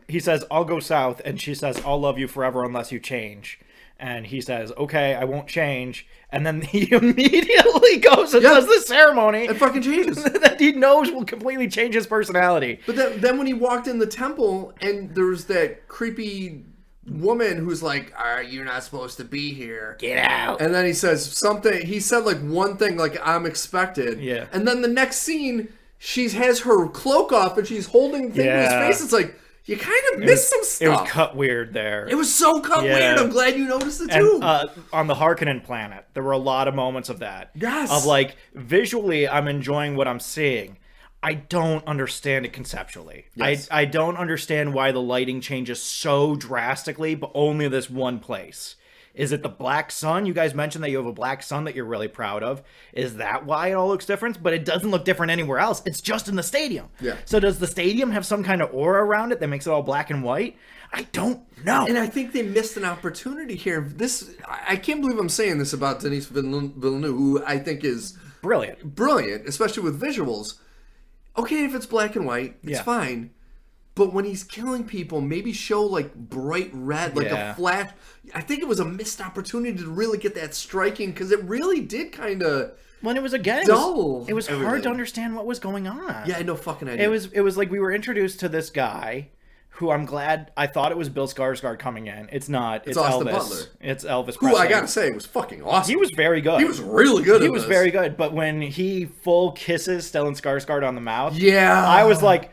He says, I'll go south, and she says, I'll love you forever unless you change. And he says, okay, I won't change. And then he immediately goes and does the ceremony. It fucking changes. That he knows will completely change his personality. But then when he walked in the temple, and there was that creepy woman who's like, you're not supposed to be here. Get out. And then he says something. He said like one thing, like, I'm expected. Yeah. And then the next scene, she has her cloak off and she's holding the thing to his face. It's like, you kind of missed some stuff. It was cut weird there. It was so cut weird. I'm glad you noticed it too. And, on the Harkonnen planet, there were a lot of moments of that. Yes. Of like, visually, I'm enjoying what I'm seeing. I don't understand it conceptually. Yes. I don't understand why the lighting changes so drastically, but only this one place. Is it the black sun? You guys mentioned that you have a black sun that you're really proud of. Is that why it all looks different? But it doesn't look different anywhere else. It's just in the stadium. Yeah. So does the stadium have some kind of aura around it that makes it all black and white? I don't know. And I think they missed an opportunity here. I can't believe I'm saying this about Denis Villeneuve, who I think is brilliant, especially with visuals. Okay, if it's black and white, it's fine. But when he's killing people, maybe show like bright red, like a flash. I think it was a missed opportunity to really get that striking, because it really did kind of when it was dull. It was hard to understand what was going on. Yeah, I had no fucking idea. It was like we were introduced to this guy who I thought it was Bill Skarsgård coming in. It's not. It's Austin Elvis. Butler. It's Elvis Who Presley. I gotta say was fucking awesome. He was very good. He was really good. He was very good. But when he full kisses Stellan Skarsgård on the mouth, I was like,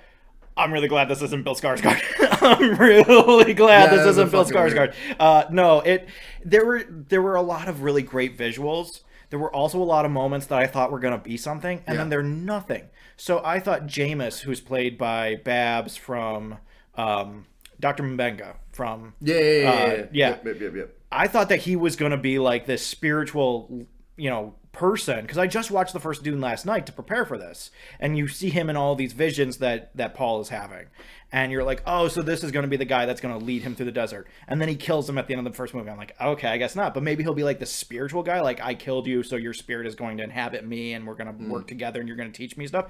I'm really glad this isn't Bill Skarsgård. I'm really glad this isn't Bill Skarsgård. There were a lot of really great visuals. There were also a lot of moments that I thought were going to be something, and then they're nothing. So I thought Jameis, who's played by Babs from Dr. Mbenga from... Yeah. I thought that he was going to be like this spiritual, person, because I just watched the first Dune last night to prepare for this, and you see him in all these visions that Paul is having, and you're like, oh, so this is going to be the guy that's going to lead him through the desert, and then he kills him at the end of the first movie. I'm like, okay, I guess not, but maybe he'll be like the spiritual guy, like, I killed you, so your spirit is going to inhabit me, and we're going to work together, and you're going to teach me stuff.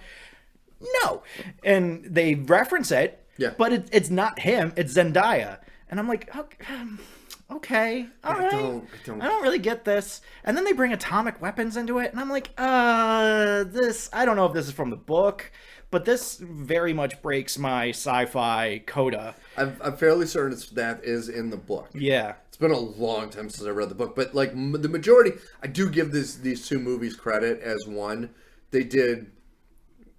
No. And they reference it, but it's not him, it's Zendaya, and I'm like, okay, all right. I don't really get this. And then they bring atomic weapons into it, and I'm like, I don't know if this is from the book, but this very much breaks my sci-fi coda. I'm fairly certain that is in the book. Yeah. It's been a long time since I read the book, but like the majority, I do give these two movies credit as one.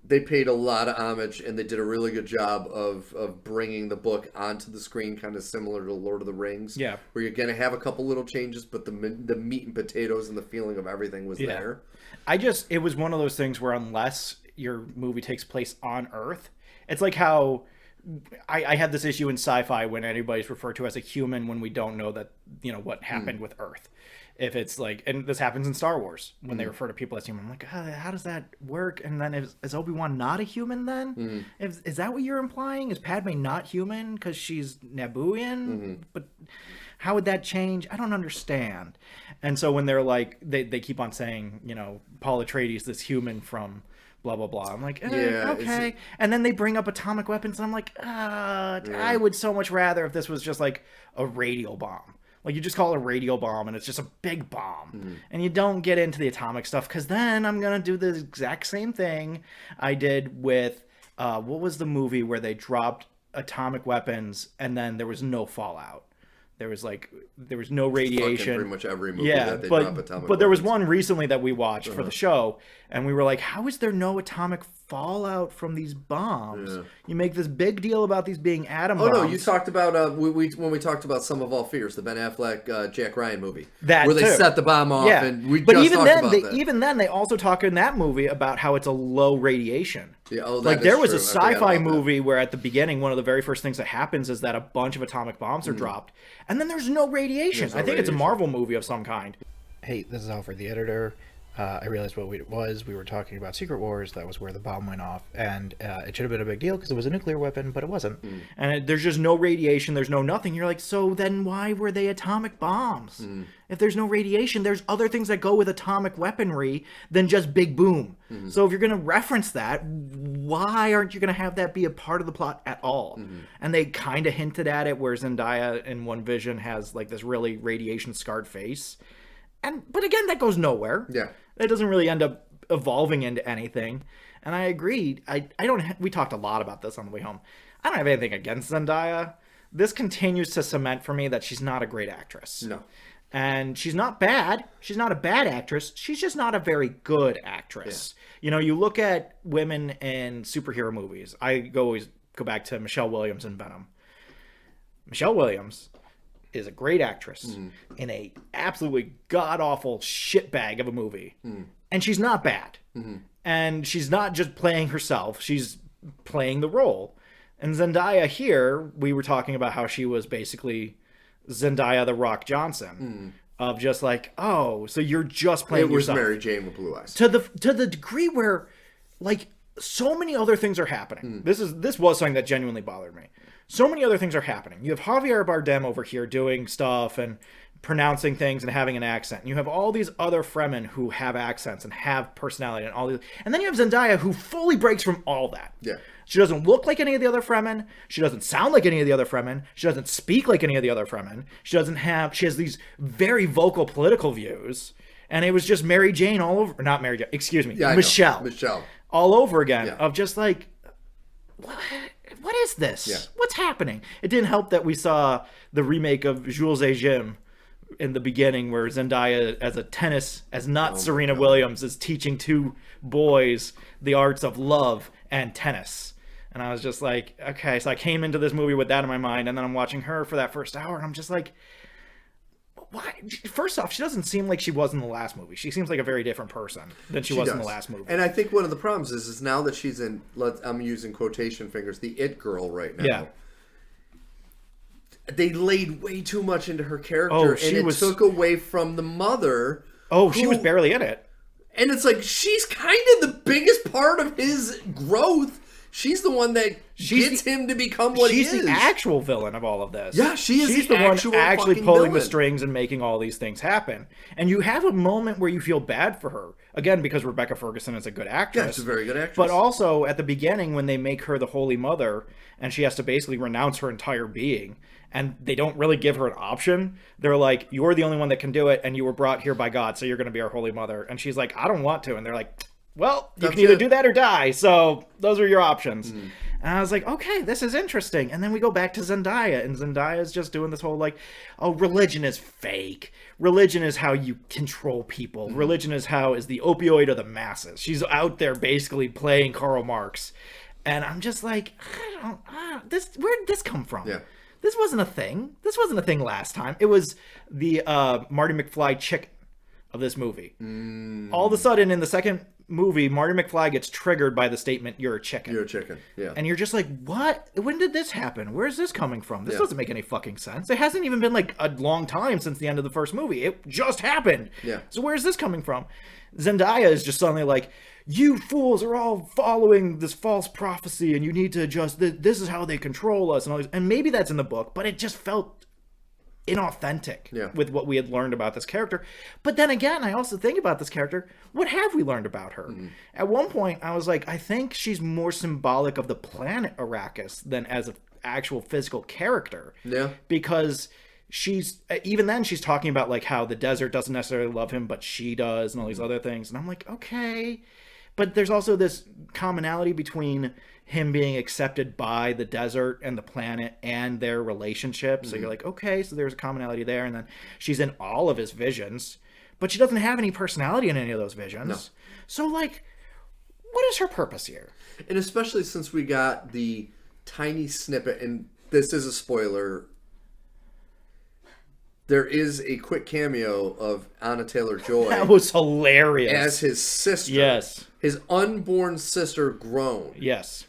They paid a lot of homage, and they did a really good job of bringing the book onto the screen, kind of similar to Lord of the Rings. Yeah. Where you're going to have a couple little changes, but the meat and potatoes and the feeling of everything was there. It was one of those things where unless your movie takes place on Earth, it's like how I had this issue in sci-fi when anybody's referred to as a human when we don't know that, what happened with Earth. If it's like, and this happens in Star Wars when they refer to people as human, I'm like, how does that work? And then is Obi-Wan not a human then? Is that what you're implying? Is Padme not human because she's Nabooian? But how would that change? I don't understand. And so when they're like, they keep on saying, Paul Atreides, this human from blah, blah, blah. I'm like, okay. And then they bring up atomic weapons, and I'm like, I would so much rather if this was just like a radio bomb. Like, you just call it a radio bomb, and it's just a big bomb. And you don't get into the atomic stuff, because then I'm going to do the exact same thing I did with, what was the movie where they dropped atomic weapons, and then there was no fallout? There was no radiation. Fucking pretty much every movie that they drop atomic weapons. But there was one recently that we watched for the show, and we were like, how is there no atomic fallout from these bombs? You make this big deal about these being atom bombs. Oh no, you talked about when we talked about Sum of All Fears, the Ben Affleck Jack Ryan movie, where they set the bomb off, and we just talked about that. Even then, they also talk in that movie about how it's a low radiation. Yeah, like there was a sci-fi movie where at the beginning, one of the very first things that happens is that a bunch of atomic bombs are dropped, and then there's no radiation. I think it's a Marvel movie of some kind. Hey, this is Alfred, the editor. I realized what it was. We were talking about Secret Wars. That was where the bomb went off. And it should have been a big deal because it was a nuclear weapon, but it wasn't. And there's just no radiation. There's no nothing. You're like, so then why were they atomic bombs? If there's no radiation, there's other things that go with atomic weaponry than just big boom. So if you're going to reference that, why aren't you going to have that be a part of the plot at all? And they kind of hinted at it where Zendaya in one vision has like this really radiation scarred face. But again, that goes nowhere. Yeah. That doesn't really end up evolving into anything. And I agreed. We talked a lot about this on the way home. I don't have anything against Zendaya. This continues to cement for me that she's not a great actress. No. And she's not bad. She's not a bad actress. She's just not a very good actress. Yeah. You look at women in superhero movies. I always go back to Michelle Williams in Venom. Michelle Williams is a great actress in a absolutely god-awful shitbag of a movie. And she's not bad. And she's not just playing herself. She's playing the role. And Zendaya here, we were talking about how she was basically Zendaya the Rock Johnson. of just like, oh, so you're just playing It was yourself. Mary Jane with blue eyes. To the degree where, like, so many other things are happening. This was something that genuinely bothered me. So many other things are happening. You have Javier Bardem over here doing stuff and pronouncing things and having an accent. And you have all these other Fremen who have accents and have personality and all these. And then you have Zendaya who fully breaks from all that. Yeah. She doesn't look like any of the other Fremen. She doesn't sound like any of the other Fremen. She doesn't speak like any of the other Fremen. She has these very vocal political views. And it was just Mary Jane all over. Not Mary Jane, excuse me. Yeah, Michelle. Michelle. All over again. Yeah. Of just like, what is this? Yeah. What's happening? It didn't help that we saw the remake of Jules et Jim in the beginning where Zendaya as not Serena Williams, is teaching two boys the arts of love and tennis. And I was just like, okay, so I came into this movie with that in my mind, and then I'm watching her for that first hour, and I'm just like, why? First off, she doesn't seem like she was in the last movie. She seems like a very different person than she was in the last movie. And I think one of the problems is now that she's in, I'm using quotation fingers, the it girl right now. Yeah. They laid way too much into her character, Oh, and it took away from the mother. Oh, she was barely in it. And it's like, she's kind of the biggest part of his growth. She's the one that gets him to become what he is. She's the actual villain of all of this. Yeah, she is. She's the one actual actually fucking pulling the villain. strings and making all these things happen. And you have a moment where you feel bad for her. Again, because Rebecca Ferguson is a good actress. Yeah, she's a very good actress. But also, at the beginning, when they make her the Holy Mother, and she has to basically renounce her entire being, and they don't really give her an option. They're like, you're the only one that can do it, and you were brought here by God, so you're going to be our Holy Mother. And she's like, I don't want to. And they're like, well, you can either do that or die. So those are your options. And I was like, okay, this is interesting. And then we go back to Zendaya, and Zendaya's just doing this whole like, oh, religion is fake. Religion is how you control people. Religion is the opioid of the masses. She's out there basically playing Karl Marx. And I'm just like, where did this come from? Yeah. This wasn't a thing. This wasn't a thing last time. It was the Marty McFly chicken of this movie. All of a sudden, in the second movie, Marty McFly gets triggered by the statement, you're a chicken. You're a chicken, yeah. And you're just like, what? When did this happen? Where's this coming from? This doesn't make any fucking sense. It hasn't even been like a long time since the end of the first movie. It just happened. Yeah. So where's this coming from? Zendaya is just suddenly like, you fools are all following this false prophecy and you need to adjust. This is how they control us. And all these. And maybe that's in the book, but it just felt inauthentic with what we had learned about this character. But then again, I also think about this character, what have we learned about her? At one point, I was like, I think she's more symbolic of the planet Arrakis than as an actual physical character. Yeah. Because she's, even then, she's talking about like how the desert doesn't necessarily love him, but she does, and all these other things. And I'm like, okay. But there's also this commonality between him being accepted by the desert and the planet and their relationship. So you're like, okay, so there's a commonality there. And then she's in all of his visions, but she doesn't have any personality in any of those visions. No. So like, what is her purpose here? And especially since we got the tiny snippet, and this is a spoiler, there is a quick cameo of Anna Taylor-Joy. That was hilarious. As his sister. Yes. His unborn sister grown. Yes.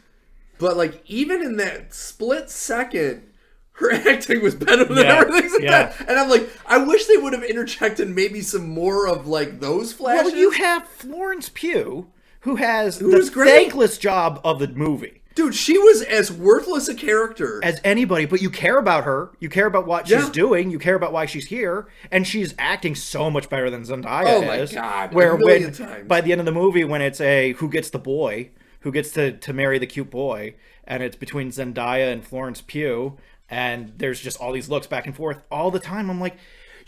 But, like, even in that split second, her acting was better than everything like that. And I'm like, I wish they would have interjected maybe some more of, like, those flashes. Well, you have Florence Pugh, who has the thankless job of the movie. Dude, she was as worthless a character as anybody, but you care about her. You care about what she's doing. You care about why she's here. And she's acting so much better than Zendaya is. Oh, my God. Where times. By the end of the movie, when it's who gets the boy, who gets to marry the cute boy, and it's between Zendaya and Florence Pugh, and there's just all these looks back and forth all the time, I'm like,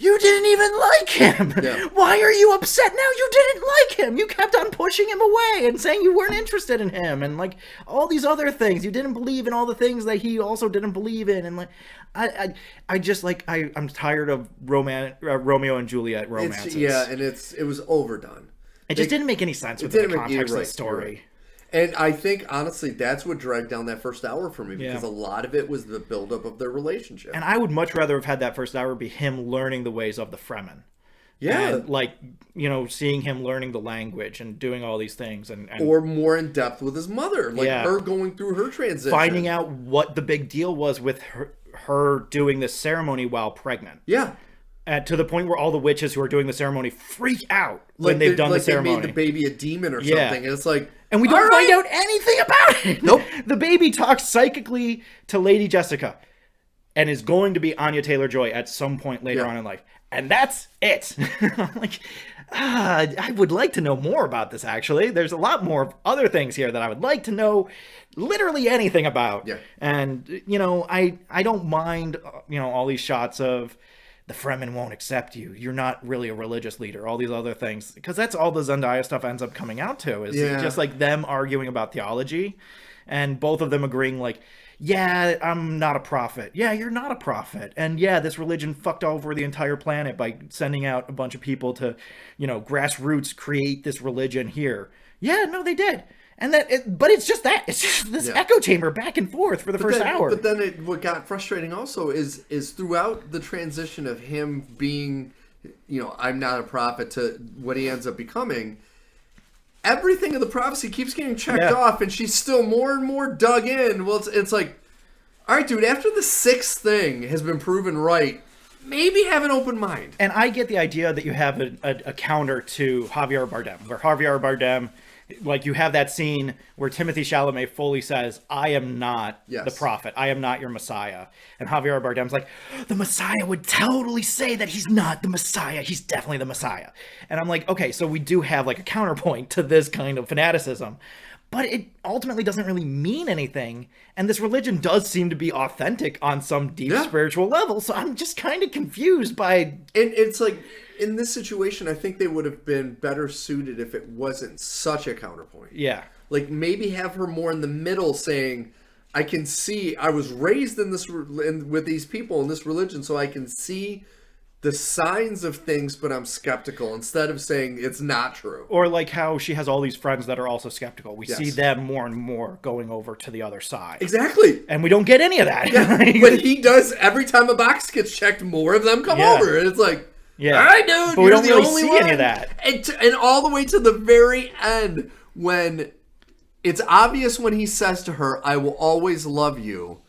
you didn't even like him. Yeah. Why are you upset now? You didn't like him. You kept on pushing him away and saying you weren't interested in him, and like all these other things. You didn't believe in all the things that he also didn't believe in, and like I'm tired of Romeo and Juliet romances. And it was overdone. It just didn't make any sense within the context of the story. Right. And I think, honestly, that's what dragged down that first hour for me, because a lot of it was the buildup of their relationship. And I would much rather have had that first hour be him learning the ways of the Fremen. Yeah. And, like, seeing him learning the language and doing all these things. And or more in depth with his mother. Like, her going through her transition. Finding out what the big deal was with her doing this ceremony while pregnant. Yeah. to the point where all the witches who are doing the ceremony freak out when they've done the ceremony. They made the baby a demon or something. And it's like, and we don't find out anything about it. Nope. The baby talks psychically to Lady Jessica and is going to be Anya Taylor-Joy at some point later on in life. And that's it. I'm like, I would like to know more about this, actually. There's a lot more other things here that I would like to know literally anything about. Yeah. And, you know, I don't mind, you know, all these shots of the Fremen won't accept you. You're not really a religious leader. All these other things. Because that's all the Zendaya stuff ends up coming out to. Is just like them arguing about theology. And both of them agreeing like, yeah, I'm not a prophet. Yeah, you're not a prophet. And yeah, this religion fucked over the entire planet by sending out a bunch of people to, you know, grassroots create this religion here. Yeah, no, they did. And but it's just that. It's just this echo chamber back and forth for the first hour. But then what got frustrating also is throughout the transition of him being, you know, I'm not a prophet to what he ends up becoming, everything in the prophecy keeps getting checked off, and she's still more and more dug in. Well, it's like, all right, dude, after the sixth thing has been proven right, maybe have an open mind. And I get the idea that you have a counter to Javier Bardem, where Javier Bardem, like, you have that scene where Timothée Chalamet fully says, I am not the prophet. I am not your Messiah. And Javier Bardem's like, the Messiah would totally say that he's not the Messiah. He's definitely the Messiah. And I'm like, okay, so we do have like a counterpoint to this kind of fanaticism. But it ultimately doesn't really mean anything. And this religion does seem to be authentic on some deep spiritual level. So I'm just kind of confused by... And it's like... In this situation, I think they would have been better suited if it wasn't such a counterpoint. Yeah. Like, maybe have her more in the middle saying, I can see, I was raised in this with these people in this religion, so I can see the signs of things, but I'm skeptical, instead of saying it's not true. Or like how she has all these friends that are also skeptical. We see them more and more going over to the other side. Exactly. And we don't get any of that. Yeah. But he does, every time a box gets checked, more of them come over. And it's like... Yeah, all right, dude. But we don't really see any of that. And all the way to the very end, when it's obvious when he says to her, I will always love you.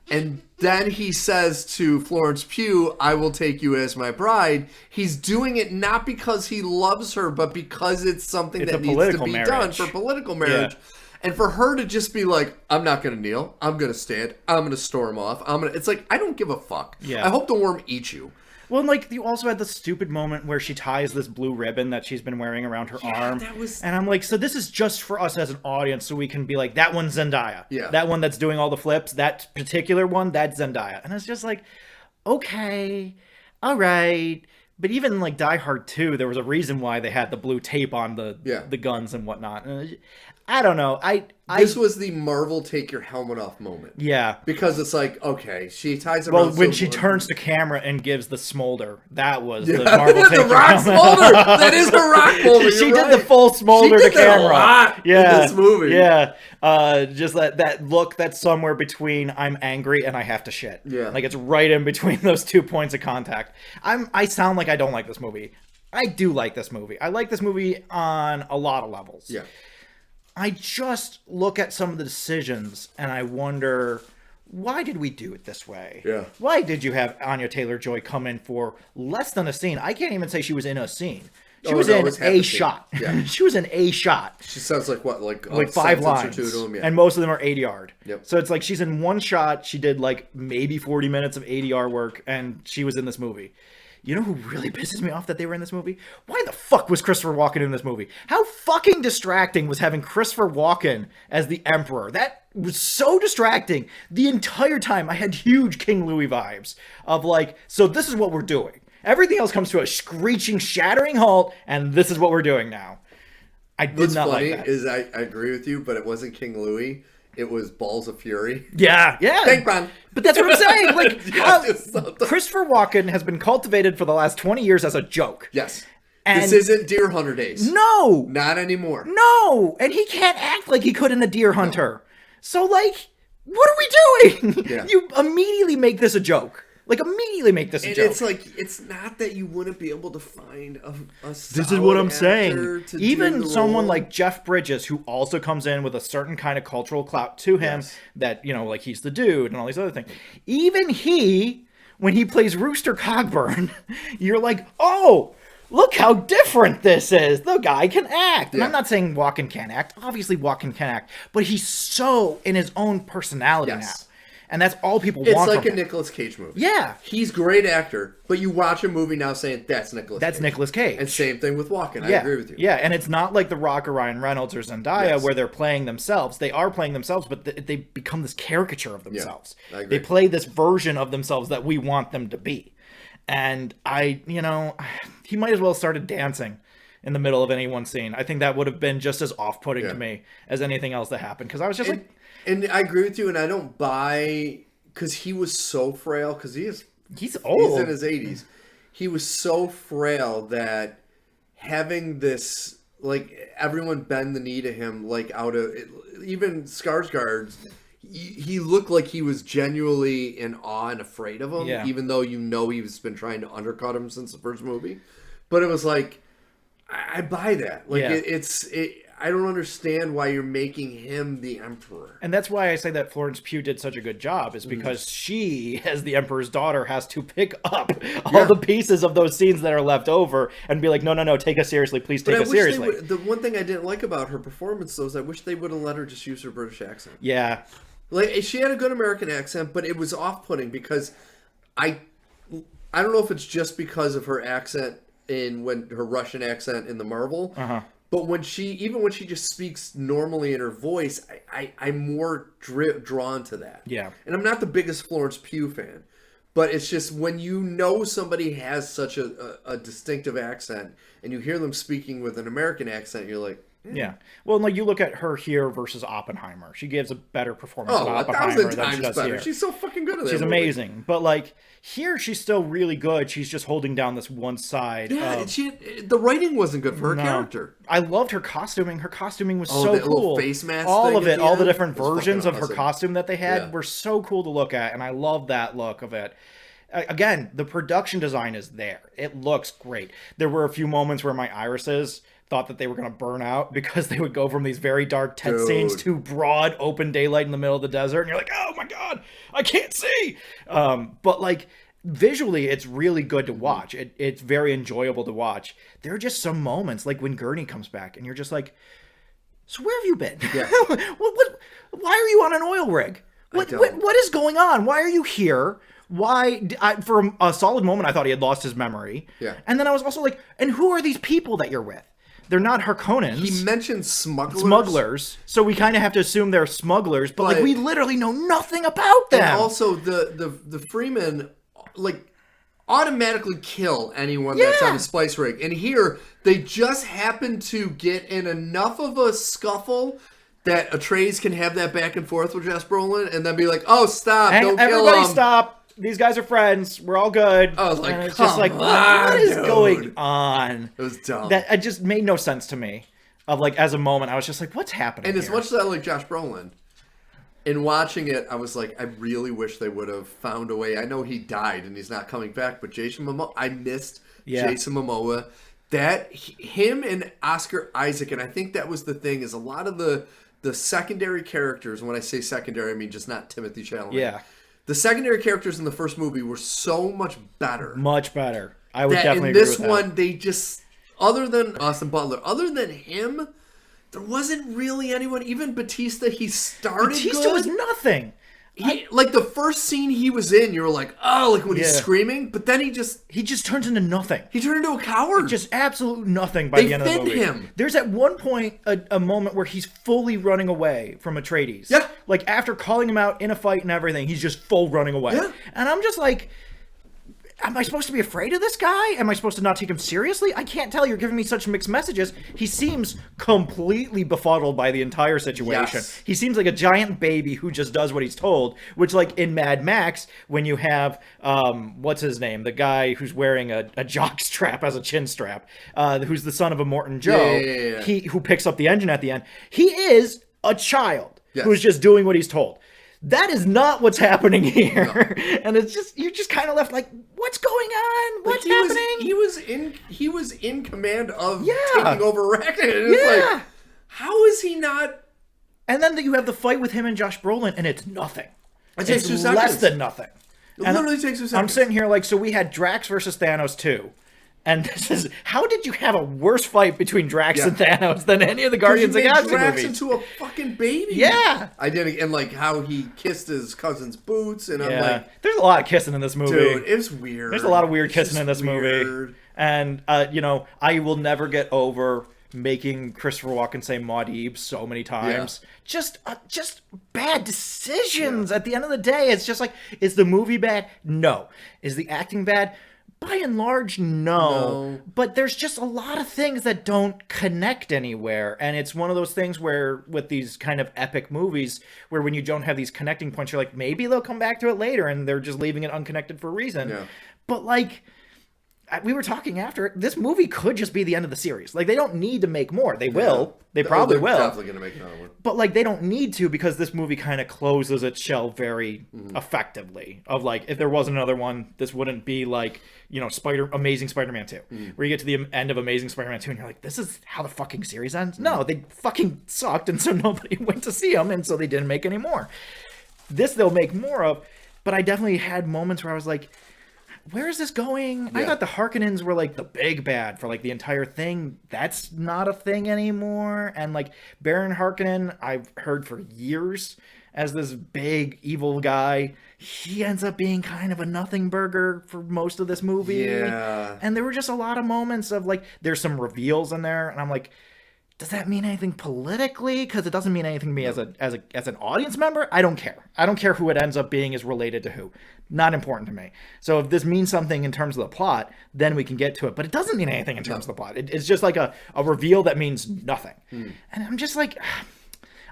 And then he says to Florence Pugh, I will take you as my bride. He's doing it not because he loves her, but because it's something that needs to be done for political marriage. Yeah. And for her to just be like, I'm not going to kneel. I'm going to stand. I'm going to storm off. It's like, I don't give a fuck. Yeah. I hope the worm eats you. Well, and like, you also had the stupid moment where she ties this blue ribbon that she's been wearing around her arm. And I'm like, so this is just for us as an audience, so we can be like, that one's Zendaya. Yeah. That one that's doing all the flips, that particular one, that's Zendaya. And it's just like, okay, all right. But even like Die Hard 2, there was a reason why they had the blue tape on the guns and whatnot. And I don't know. This was the Marvel take your helmet off moment. Yeah. Because it's like, okay, she ties it around. Well, when she turns to camera and gives the smolder, that was the Marvel take the rock smolder! That is her rock smolder. She did the full smolder to camera. A lot in this movie. Yeah. Just that look that's somewhere between I'm angry and I have to shit. Yeah. Like, it's right in between those 2 points of contact. I sound like I don't like this movie. I do like this movie. I like this movie on a lot of levels. Yeah. I just look at some of the decisions and I wonder, why did we do it this way? Yeah. Why did you have Anya Taylor-Joy come in for less than a scene? I can't even say she was in a scene. She was in a shot. Yeah. She was in a shot. She sounds like what? Like 5 lines. Or 2 to them, and most of them are ADR'd. Yep. So it's like she's in one shot. She did like maybe 40 minutes of ADR work and she was in this movie. You know who really pisses me off that they were in this movie? Why the fuck was Christopher Walken in this movie? How fucking distracting was having Christopher Walken as the Emperor? That was so distracting. The entire time I had huge King Louis vibes of like, so this is what we're doing. Everything else comes to a screeching, shattering halt, and this is what we're doing now. I did not like that. What's funny is I agree with you, but it wasn't King Louis. It was Balls of Fury. Yeah. Thank man. But that's what I'm saying. Like, Christopher Walken has been cultivated for the last 20 years as a joke. Yes. And this isn't Deer Hunter days. No. Not anymore. No. And he can't act like he could in a Deer Hunter. No. So, like, what are we doing? Yeah. You immediately make this a joke. Like, immediately make this a joke. It's like, it's not that you wouldn't be able to find a this is what I'm saying. Even someone like Jeff Bridges, who also comes in with a certain kind of cultural clout to him, that, you know, like, he's the dude and all these other things. Even he when he plays Rooster Cogburn, you're like, oh, look how different this is. The guy can act. And I'm not saying Walken can't act. Obviously, Walken can act. But he's so in his own personality now. And that's all people want It's like from a him. Nicolas Cage movie. Yeah. He's a great actor, but you watch a movie now saying, that's Nicolas Cage. That's Nicolas Cage. And same thing with Walken. I agree with you. Yeah, and it's not like The Rock or Ryan Reynolds or Zendaya where they're playing themselves. They are playing themselves, but they become this caricature of themselves. I agree. They play this version of themselves that we want them to be. And he might as well have started dancing in the middle of any one scene. I think that would have been just as off-putting to me as anything else that happened. Because I was just And I agree with you, and I don't buy... Because he was so frail, because he's old. He's in his 80s. He was so frail that having this, like, everyone bend the knee to him, like, out of... Even Skarsgård, he looked like he was genuinely in awe and afraid of him, even though he's been trying to undercut him since the first movie. But it was like, I buy that. Like, I don't understand why you're making him the Emperor. And that's why I say that Florence Pugh did such a good job, is because she, as the Emperor's daughter, has to pick up all the pieces of those scenes that are left over and be like, no, take us seriously. Please take us seriously. The one thing I didn't like about her performance, though, is I wish they would have let her just use her British accent. Yeah. Like, she had a good American accent, but it was off-putting because I don't know if it's just because of her accent her Russian accent in the Marvel, but when she just speaks normally in her voice, I'm more drawn to that. Yeah. And I'm not the biggest Florence Pugh fan, but it's just when somebody has such a distinctive accent and you hear them speaking with an American accent, you're like, yeah. Well, like, you look at her here versus Oppenheimer. She gives a better performance in Oppenheimer 1,000 than she does better. here. She's so fucking good at that. She's movie. amazing. But, like, here she's still really good. She's just holding down this one side. Yeah, the writing wasn't good for her character. I loved her costuming. Her costuming was so that cool. little face mask all thing of at it, the all the end different was versions of fucking her awesome. costume that they had were so cool to look at, and I love that look of it. Again, the production design is there. It looks great. There were a few moments where my irises thought that they were going to burn out because they would go from these very dark tent scenes to broad open daylight in the middle of the desert, and you're like, oh my god, I can't see. But like, visually, it's really good to watch. It's very enjoyable to watch. There are just some moments, like when Gurney comes back, and you're just like, so where have you been? Yeah. Why are you on an oil rig? What is going on? Why are you here? For a solid moment, I thought he had lost his memory. Yeah. And then I was also like, and who are these people that you're with? They're not Harkonnens. He mentioned smugglers. Smugglers. So we kind of have to assume they're smugglers, but like, we literally know nothing about them. And also, the Freemen, like, automatically kill anyone that's on a spice rig. And here, they just happen to get in enough of a scuffle that Atreides can have that back and forth with Josh Brolin and then be like, oh, stop, don't kill everybody him. Stop. These guys are friends. We're all good. I was like, and it's come just like, on, what is dude. going on? It was dumb. That it just made no sense to me. Of like, as a moment, I was just like, what's happening And here? as much as I like Josh Brolin, in watching it, I was like, I really wish they would have found a way. I know he died and he's not coming back, but Jason Momoa, I missed Jason Momoa. Him and Oscar Isaac, and I think that was the thing, is a lot of the secondary characters, and when I say secondary, I mean just not Timothée Chalamet. Yeah. The secondary characters in the first movie were so much better. Much better. I would that definitely in agree this with one, that. they just, other than Austin Butler, other than him, there wasn't really anyone. Even Batista, he started Batista good. was nothing. Like the first scene he was in, you were like, oh, like when he's screaming, but then he just turns into nothing. He turned into a coward. Just absolute nothing by the end of the movie. him. There's at one point a moment where he's fully running away from Atreides. Yeah. Like after calling him out in a fight and everything, he's just full running away. Yeah. And I'm just like, am I supposed to be afraid of this guy? Am I supposed to not take him seriously? I can't tell. You're giving me such mixed messages. He seems completely befuddled by the entire situation. Yes. He seems like a giant baby who just does what he's told, which like in Mad Max, when you have, what's his name? The guy who's wearing a jock strap as a chin strap, who's the son of a Morton Joe, who picks up the engine at the end. He is a child who's just doing what he's told. That is not what's happening here. No. And it's just, you're just kind of left like, what's going on? What's happening? He was in command of taking over Arrakis. It's like, how is he not? And then you have the fight with him and Josh Brolin, and it's nothing. It's less than nothing. It literally takes 2 seconds. I'm sitting here like, so we had Drax versus Thanos 2. And this is, how did you have a worse fight between Drax and Thanos than any of the Guardians of the Galaxy Drax movies? into a fucking baby. Yeah. I did, and like how he kissed his cousin's boots, and I'm like, there's a lot of kissing in this movie. dude, it was weird. There's a lot of weird kissing in this weird. movie. And, you know, I will never get over making Christopher Walken say Muad'Dib so many times. Just bad decisions. At the end of the day, it's just like, is the movie bad? No. Is the acting bad? By and large, no. But there's just a lot of things that don't connect anywhere. And it's one of those things where, with these kind of epic movies, where when you don't have these connecting points, you're like, maybe they'll come back to it later, and they're just leaving it unconnected for a reason. Yeah. But, like, we were talking after, this movie could just be the end of the series. Like, they don't need to make more. They will. They probably will. They're definitely going to make another one. But, like, they don't need to, because this movie kind of closes its shell very effectively. Of, like, if there was another one, this wouldn't be, like, you know, Amazing Spider-Man 2. Where you get to the end of Amazing Spider-Man 2 and you're like, this is how the fucking series ends? No, they fucking sucked, and so nobody went to see them, and so they didn't make any more. This they'll make more of, but I definitely had moments where I was like, where is this going? I thought the Harkonnens were like the big bad for like the entire thing. That's not a thing anymore. And like Baron Harkonnen, I've heard for years as this big evil guy. He ends up being kind of a nothing burger for most of this movie. Yeah. And there were just a lot of moments of like, there's some reveals in there, and I'm like, does that mean anything politically? Because it doesn't mean anything to me as an audience member. I don't care. I don't care who it ends up being is related to who. Not important to me. So if this means something in terms of the plot, then we can get to it. But it doesn't mean anything in terms of the plot. It's just like a reveal that means nothing. And I'm just like,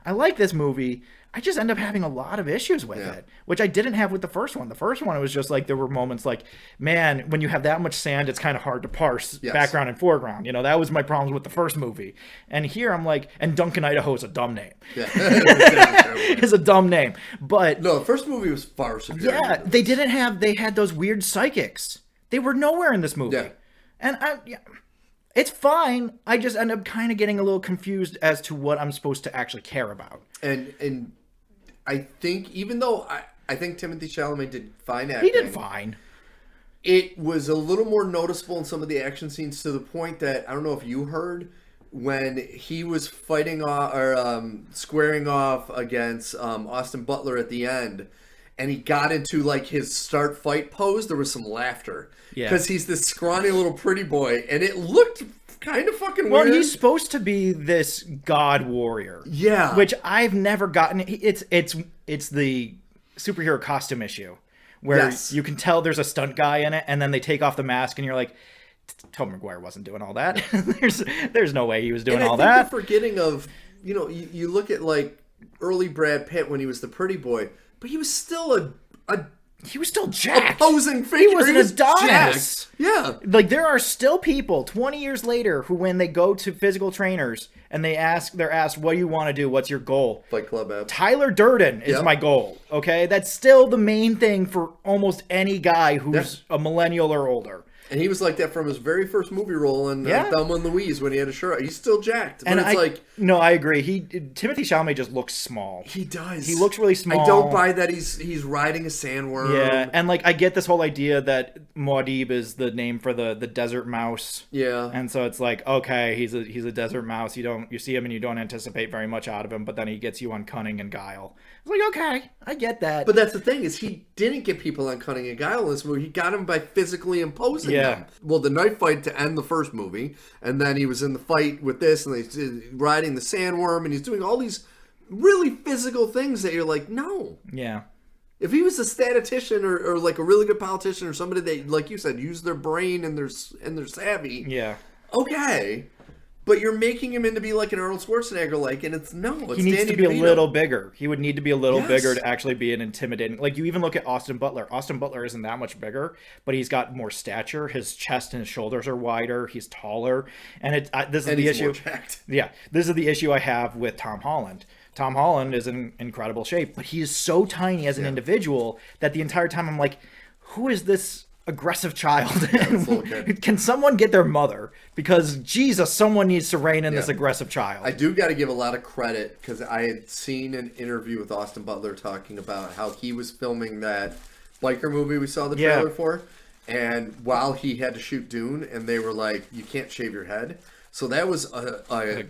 I like this movie. I just end up having a lot of issues with it, which I didn't have with the first one. The first one, it was just like, there were moments like, man, when you have that much sand, it's kind of hard to parse background and foreground. You know, that was my problems with the first movie. And here I'm like, and Duncan, Idaho is a dumb name. Yeah. It's a dumb name. But no, the first movie was far superior. Yeah, they had those weird psychics. They were nowhere in this movie. Yeah. And it's fine. I just end up kind of getting a little confused as to what I'm supposed to actually care about. And I think, even though I think Timothée Chalamet did fine acting. He did fine. It was a little more noticeable in some of the action scenes, to the point that, I don't know if you heard, when he was fighting off, or squaring off against Austin Butler at the end, and he got into like his start fight pose, there was some laughter. Yeah. Because he's this scrawny little pretty boy, and it looked kind of fucking well, weird. he's supposed to be this god warrior. Yeah. Which I've never gotten. It's the superhero costume issue, where you can tell there's a stunt guy in it, and then they take off the mask, and you're like, Tobey Maguire wasn't doing all that. there's no way he was doing all that. I think you're forgetting of, you know, you look at like early Brad Pitt when he was the pretty boy, but he was still he was still jacked. Opposing figure. He was an Adonis. Jacked. Yeah. Like, there are still people 20 years later who, when they go to physical trainers and they're asked, what do you want to do? What's your goal? Fight Club app. Tyler Durden is my goal. Okay. That's still the main thing for almost any guy who's a millennial or older. And he was like that from his very first movie role in Thelma and Louise, when he had a shirt. He's still jacked. But and no, I agree. Timothée Chalamet just looks small. He does. He looks really small. I don't buy that he's riding a sandworm. Yeah, and like, I get this whole idea that Muad'Dib is the name for the desert mouse. Yeah. And so it's like, okay, he's a desert mouse. You see him and you don't anticipate very much out of him, but then he gets you on cunning and guile. It's like, okay, I get that. But that's the thing, is he didn't get people on cunning and guile in this movie. He got him by physically imposing them. Well, the knife fight to end the first movie, and then he was in the fight with this, and he's riding the sandworm, and he's doing all these really physical things that you're like, no. Yeah. If he was a statistician or like a really good politician, or somebody that, like you said, use their brain and their savvy. Yeah. Okay. But you're making him into be like an Arnold Schwarzenegger, and it's he needs to be a little bigger. He would need to be a little bigger to actually be an intimidating. Like, you even look at Austin Butler. Austin Butler isn't that much bigger, but he's got more stature. His chest and his shoulders are wider. He's taller, and this is the issue. More jacked. Yeah, this is the issue I have with Tom Holland. Tom Holland is in incredible shape, but he is so tiny as an individual that the entire time I'm like, who is this aggressive child? Can someone get their mother? Because Jesus, someone needs to rein in this aggressive child. I do got to give a lot of credit, because I had seen an interview with Austin Butler talking about how he was filming that biker movie we saw the Yeah. trailer for. And while he had to shoot Dune, and they were like, you can't shave your head. So that was a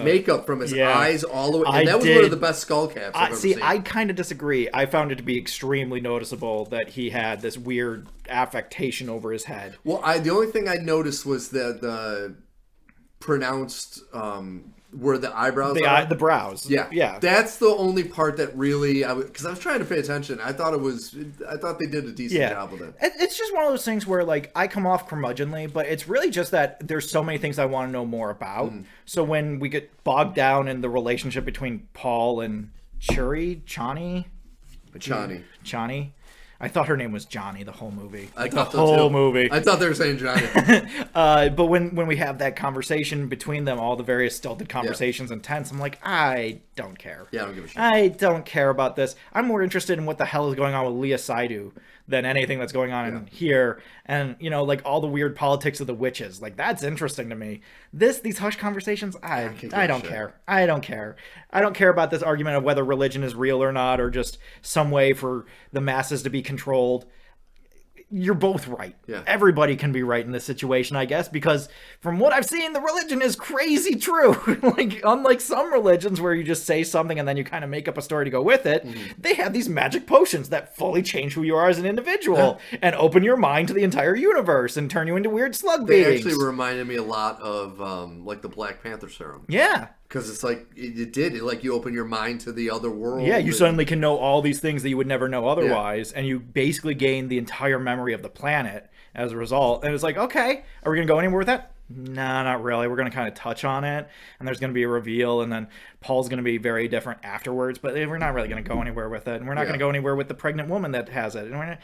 makeup from his yeah. eyes all the way. I And that was one did- of the best skull caps I've ever See, seen. I kind of disagree. I found it to be extremely noticeable that he had this weird affectation over his head. Well, the only thing I noticed was that the pronounced where the eyebrows are. The brows. Yeah. That's the only part that really, because I was trying to pay attention. I thought they did a decent job with it. It's just one of those things where, like, I come off curmudgeonly, but it's really just that there's so many things I want to know more about. So when we get bogged down in the relationship between Paul and Chani, I thought her name was Johnny the whole movie. I The thought so, whole too. movie. I thought they were saying Johnny. But when we have that conversation between them, all the various stilted conversations and tense, I'm like, I don't care. Yeah, I don't give a shit. I don't care about this. I'm more interested in what the hell is going on with Leah Seydoux than anything that's going on in here. And, you know, like all the weird politics of the witches. Like, that's interesting to me. These hush conversations, I don't care. I don't care. I don't care about this argument of whether religion is real or not, or just some way for the masses to be controlled. You're both right. Yeah. Everybody can be right in this situation, I guess, because from what I've seen, the religion is crazy true. Like, unlike some religions where you just say something and then you kind of make up a story to go with it, they have these magic potions that fully change who you are as an individual and open your mind to the entire universe and turn you into weird slug They beings. actually reminded me a lot of like the Black Panther serum. Yeah. Because it's like, it did. Like, you open your mind to the other world. Yeah, you suddenly can know all these things that you would never know otherwise, and you basically gain the entire memory of the planet as a result. And it's like, okay, are we going to go anywhere with that? Nah, not really. We're going to kind of touch on it, and there's going to be a reveal, and then Paul's going to be very different afterwards, but we're not really going to go anywhere with it, and we're not going to go anywhere with the pregnant woman that has it. And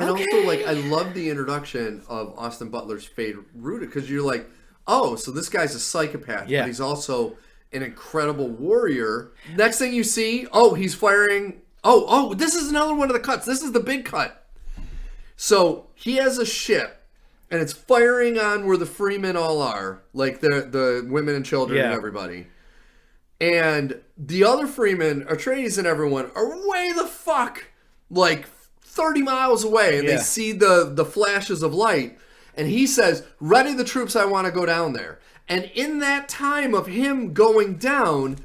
also, like, I love the introduction of Austin Butler's Fade Rooted, because you're like, oh, so this guy's a psychopath, but he's also an incredible warrior. Next thing you see, he's firing. Oh, this is another one of the cuts. This is the big cut. So he has a ship, and it's firing on where the freemen all are, like the women and children and everybody. And the other freemen, Atreides and everyone, are way the fuck, like 30 miles away, and they see the flashes of light. And he says, ready the troops, I want to go down there. And in that time of him going down,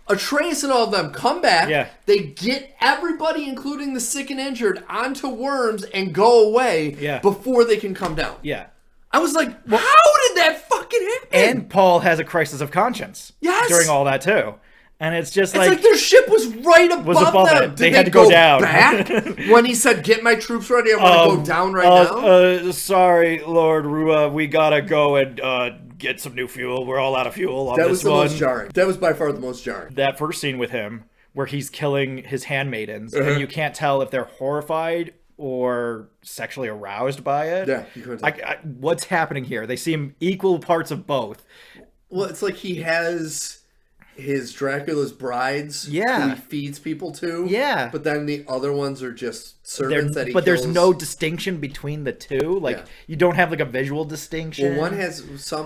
Atreus and all of them come back. Yeah. They get everybody, including the sick and injured, onto worms and go away before they can come down. Yeah. I was like, how did that fucking happen? And Paul has a crisis of conscience during all that, too. And it's just it's like their ship was right above them. They had to go down. Back when he said, get my troops ready, I want to go down right now? Sorry, Lord Rua, we gotta go and get some new fuel. We're all out of fuel on that this was the one. most jarring. That was by far the most jarring. That first scene with him, where he's killing his handmaidens, and you can't tell if they're horrified or sexually aroused by it. Yeah, you couldn't tell. What's happening here? They seem equal parts of both. Well, it's like he has his Dracula's brides who he feeds people to. Yeah. But then the other ones are just servants that he kills. There's no distinction between the two. Like, you don't have like a visual distinction. Well,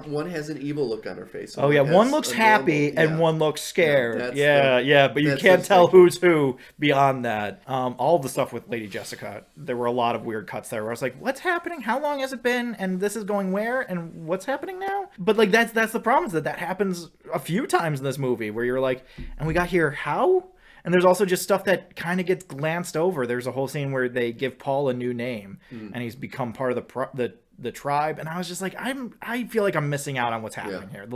one has an evil look on her face. One looks happy and one looks scared. But you can't tell who's who beyond that. All the stuff with Lady Jessica, there were a lot of weird cuts there where I was like, what's happening? How long has it been? And this is going where? And what's happening now? But like that's the problem, is that happens a few times in this movie where you're like, and we got here how? And there's also just stuff that kind of gets glanced over. There's a whole scene where they give Paul a new name, and he's become part of the tribe. And I was just like, I feel like I'm missing out on what's happening here.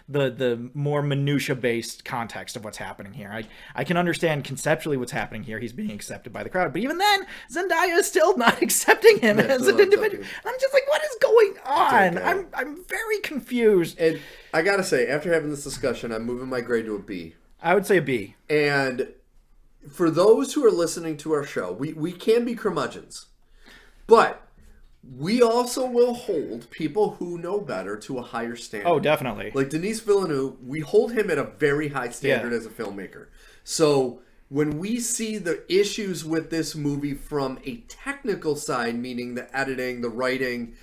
The more minutia based context of what's happening here. I can understand conceptually what's happening here. He's being accepted by the crowd, but even then, Zendaya is still not accepting him as an individual. I'm just like, what is going on? I'm very confused. And I gotta say, after having this discussion, I'm moving my grade to a B. I would say a B. And for those who are listening to our show, we can be curmudgeons. But we also will hold people who know better to a higher standard. Oh, definitely. Like Denis Villeneuve, we hold him at a very high standard as a filmmaker. So when we see the issues with this movie from a technical side, meaning the editing, the writing,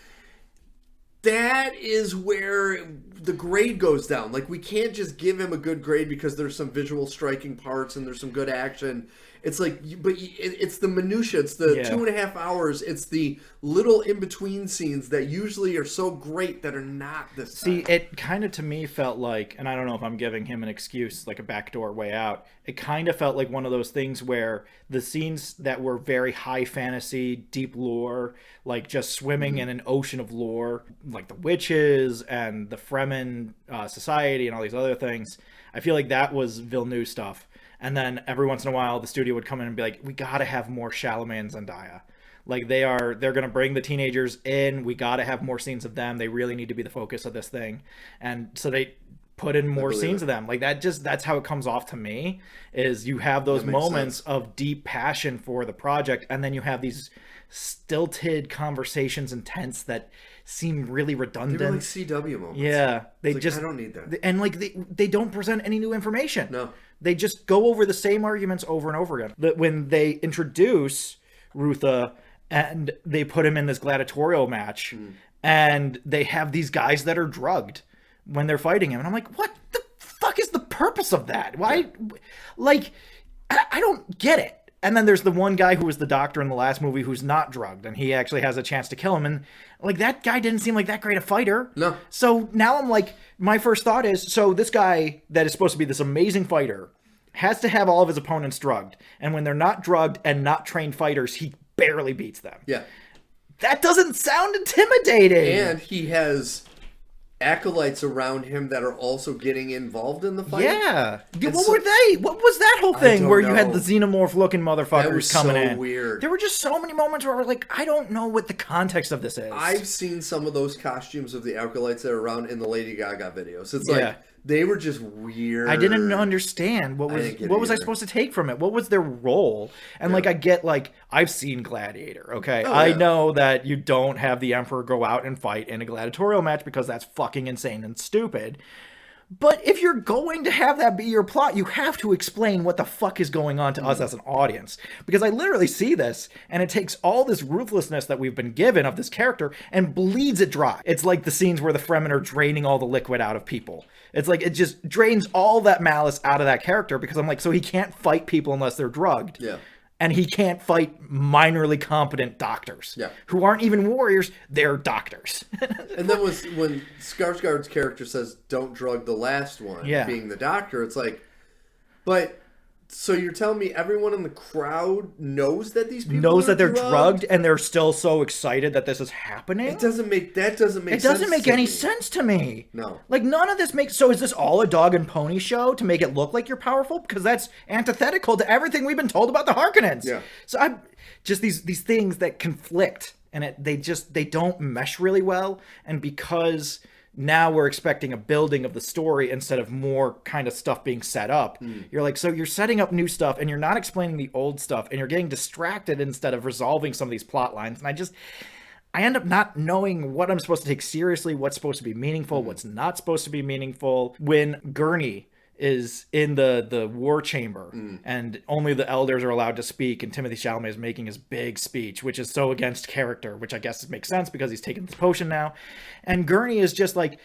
that is where the grade goes down. Like, we can't just give him a good grade because there's some visual striking parts and there's some good action. It's like, it's the minutia. It's the 2.5 hours. It's the little in between scenes that usually are so great that are not this time. See, it kind of to me felt like, and I don't know if I'm giving him an excuse, like a backdoor way out. It kind of felt like one of those things where the scenes that were very high fantasy, deep lore, like just swimming in an ocean of lore, like the witches and the Fremen society and all these other things. I feel like that was Villeneuve stuff. And then every once in a while, the studio would come in and be like, we got to have more Chalamet and Zendaya. Like they're going to bring the teenagers in. We got to have more scenes of them. They really need to be the focus of this thing. And so they put in more scenes of them. Like that's how it comes off to me, is you have those moments of deep passion for the project. And then you have these stilted conversations and tense that seem really redundant. They're like CW moments. Yeah. They just, I don't need that. And like they don't present any new information. No. They just go over the same arguments over and over again. That when they introduce Rutha and they put him in this gladiatorial match and they have these guys that are drugged when they're fighting him. And I'm like, what the fuck is the purpose of that? Why? Like, I don't get it. And then there's the one guy who was the doctor in the last movie who's not drugged, and he actually has a chance to kill him. And like that guy didn't seem like that great a fighter. No. So now I'm like, my first thought is, so this guy that is supposed to be this amazing fighter has to have all of his opponents drugged. And when they're not drugged and not trained fighters, he barely beats them. Yeah. That doesn't sound intimidating. And he has acolytes around him that are also getting involved in the fight. Yeah. What were they? What was that whole thing where you had the xenomorph-looking motherfuckers coming in? That was so weird. There were just so many moments where we're like, I don't know what the context of this is. I've seen some of those costumes of the acolytes that are around in the Lady Gaga videos. It's like, they were just weird. I didn't understand what was I supposed to take from it. What was their role? And like I get like I've seen Gladiator, okay? I know that you don't have the Emperor go out and fight in a gladiatorial match because that's fucking insane and stupid. But if you're going to have that be your plot, you have to explain what the fuck is going on to us as an audience. Because I literally see this, and it takes all this ruthlessness that we've been given of this character and bleeds it dry. It's like the scenes where the Fremen are draining all the liquid out of people. It's like it just drains all that malice out of that character, because I'm like, so he can't fight people unless they're drugged. Yeah. And he can't fight minorly competent doctors who aren't even warriors, they're doctors. And then when Skarsgård's character says, don't drug the last one, being the doctor, it's like, but... So you're telling me everyone in the crowd knows that these people knows that they're drugged and they're still so excited that this is happening? It doesn't make sense. It doesn't make any sense to me. No. Like none of this makes. So is this all a dog and pony show to make it look like you're powerful? Because that's antithetical to everything we've been told about the Harkonnens. Yeah. So I'm just these things that conflict, and they don't mesh really well. And because now we're expecting a building of the story instead of more kind of stuff being set up. You're like, so you're setting up new stuff and you're not explaining the old stuff, and you're getting distracted instead of resolving some of these plot lines. And I end up not knowing what I'm supposed to take seriously, what's supposed to be meaningful, what's not supposed to be meaningful. When Gurney is in the war chamber and only the elders are allowed to speak, and Timothée Chalamet is making his big speech, which is so against character, which I guess makes sense because he's taken this potion now. And Gurney is just like,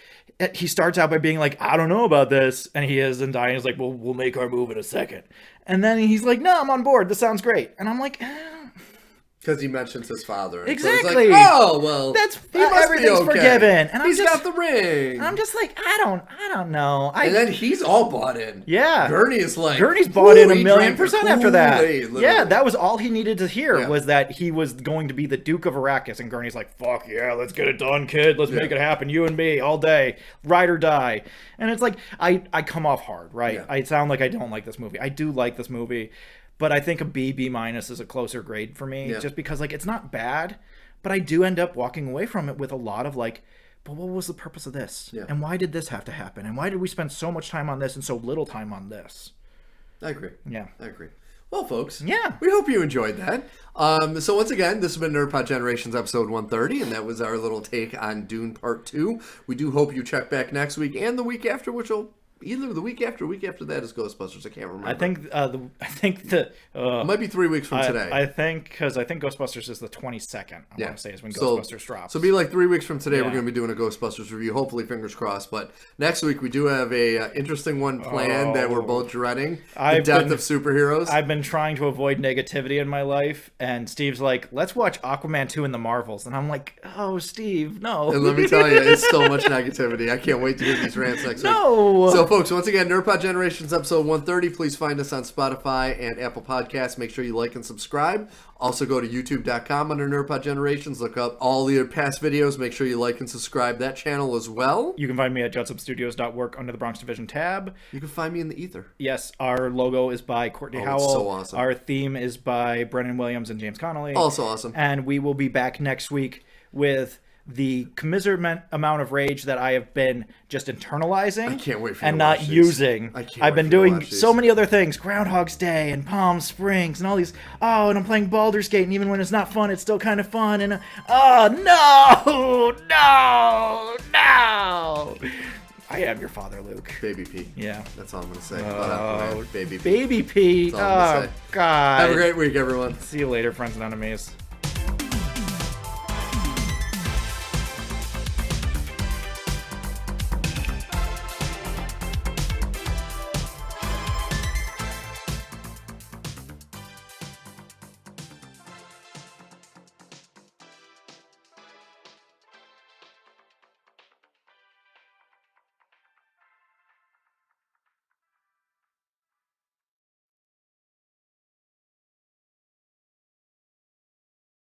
he starts out by being like, I don't know about this, and Zendaya is like, well, we'll make our move in a second. And then he's like, no, I'm on board, this sounds great. And I'm like, because he mentions his father. Exactly. So like, oh, well, everything's forgiven. And he's got the ring. And I'm just like, I don't know. And then he's all bought in. Yeah. Gurney's bought in 1,000,000% after that. Literally. Yeah, that was all he needed to hear, was that he was going to be the Duke of Arrakis. And Gurney's like, fuck yeah, let's get it done, kid. Let's make it happen. You and me all day. Ride or die. And it's like, I come off hard, right? Yeah. I sound like I don't like this movie. I do like this movie. But I think a B minus is a closer grade for me, just because like it's not bad, but I do end up walking away from it with a lot of like, but what was the purpose of this? Yeah. And why did this have to happen? And why did we spend so much time on this and so little time on this? I agree. Yeah. I agree. Well, folks, yeah, we hope you enjoyed that. So once again, this has been NerdPod Generations episode 130, and that was our little take on Dune Part 2. We do hope you check back next week and the week after, which will either the week after or week after that is Ghostbusters. I can't remember. I think the it might be 3 weeks from today. I think Ghostbusters is the 22nd. I want to say is when Ghostbusters drops. So it'll be like 3 weeks from today. Yeah. We're going to be doing a Ghostbusters review. Hopefully, fingers crossed. But next week we do have a interesting one planned that we're both dreading: the death of superheroes. I've been trying to avoid negativity in my life, and Steve's like, "Let's watch Aquaman 2 in the Marvels," and I'm like, "Oh, Steve, no." And let me tell you, it's so much negativity. I can't wait to hear these rants next week. No. So, folks, once again, NerdPod Generations episode 130. Please find us on Spotify and Apple Podcasts. Make sure you like and subscribe. Also, go to youtube.com under NerdPod Generations. Look up all the past videos. Make sure you like and subscribe that channel as well. You can find me at jutsupstudios.work under the Bronx Division tab. You can find me in the ether. Yes, our logo is by Kortney Howell. It's so awesome. Our theme is by Brennan Williams and James Connelly. Also awesome. And we will be back next week with the commiserate amount of rage that I have been just internalizing. I can't wait for you and to not watch these. using. I can't I've wait been for you to doing watch so these. many other things, Groundhog's Day and Palm Springs and all these. Oh, and I'm playing Baldur's Gate, and even when it's not fun, it's still kind of fun. And no. I am your father, Luke. Baby P. Yeah. That's all I'm going to say. about Aquaman. Baby P. Baby P. That's all I'm Oh, gonna say. God. Have a great week, everyone. See you later, friends and enemies.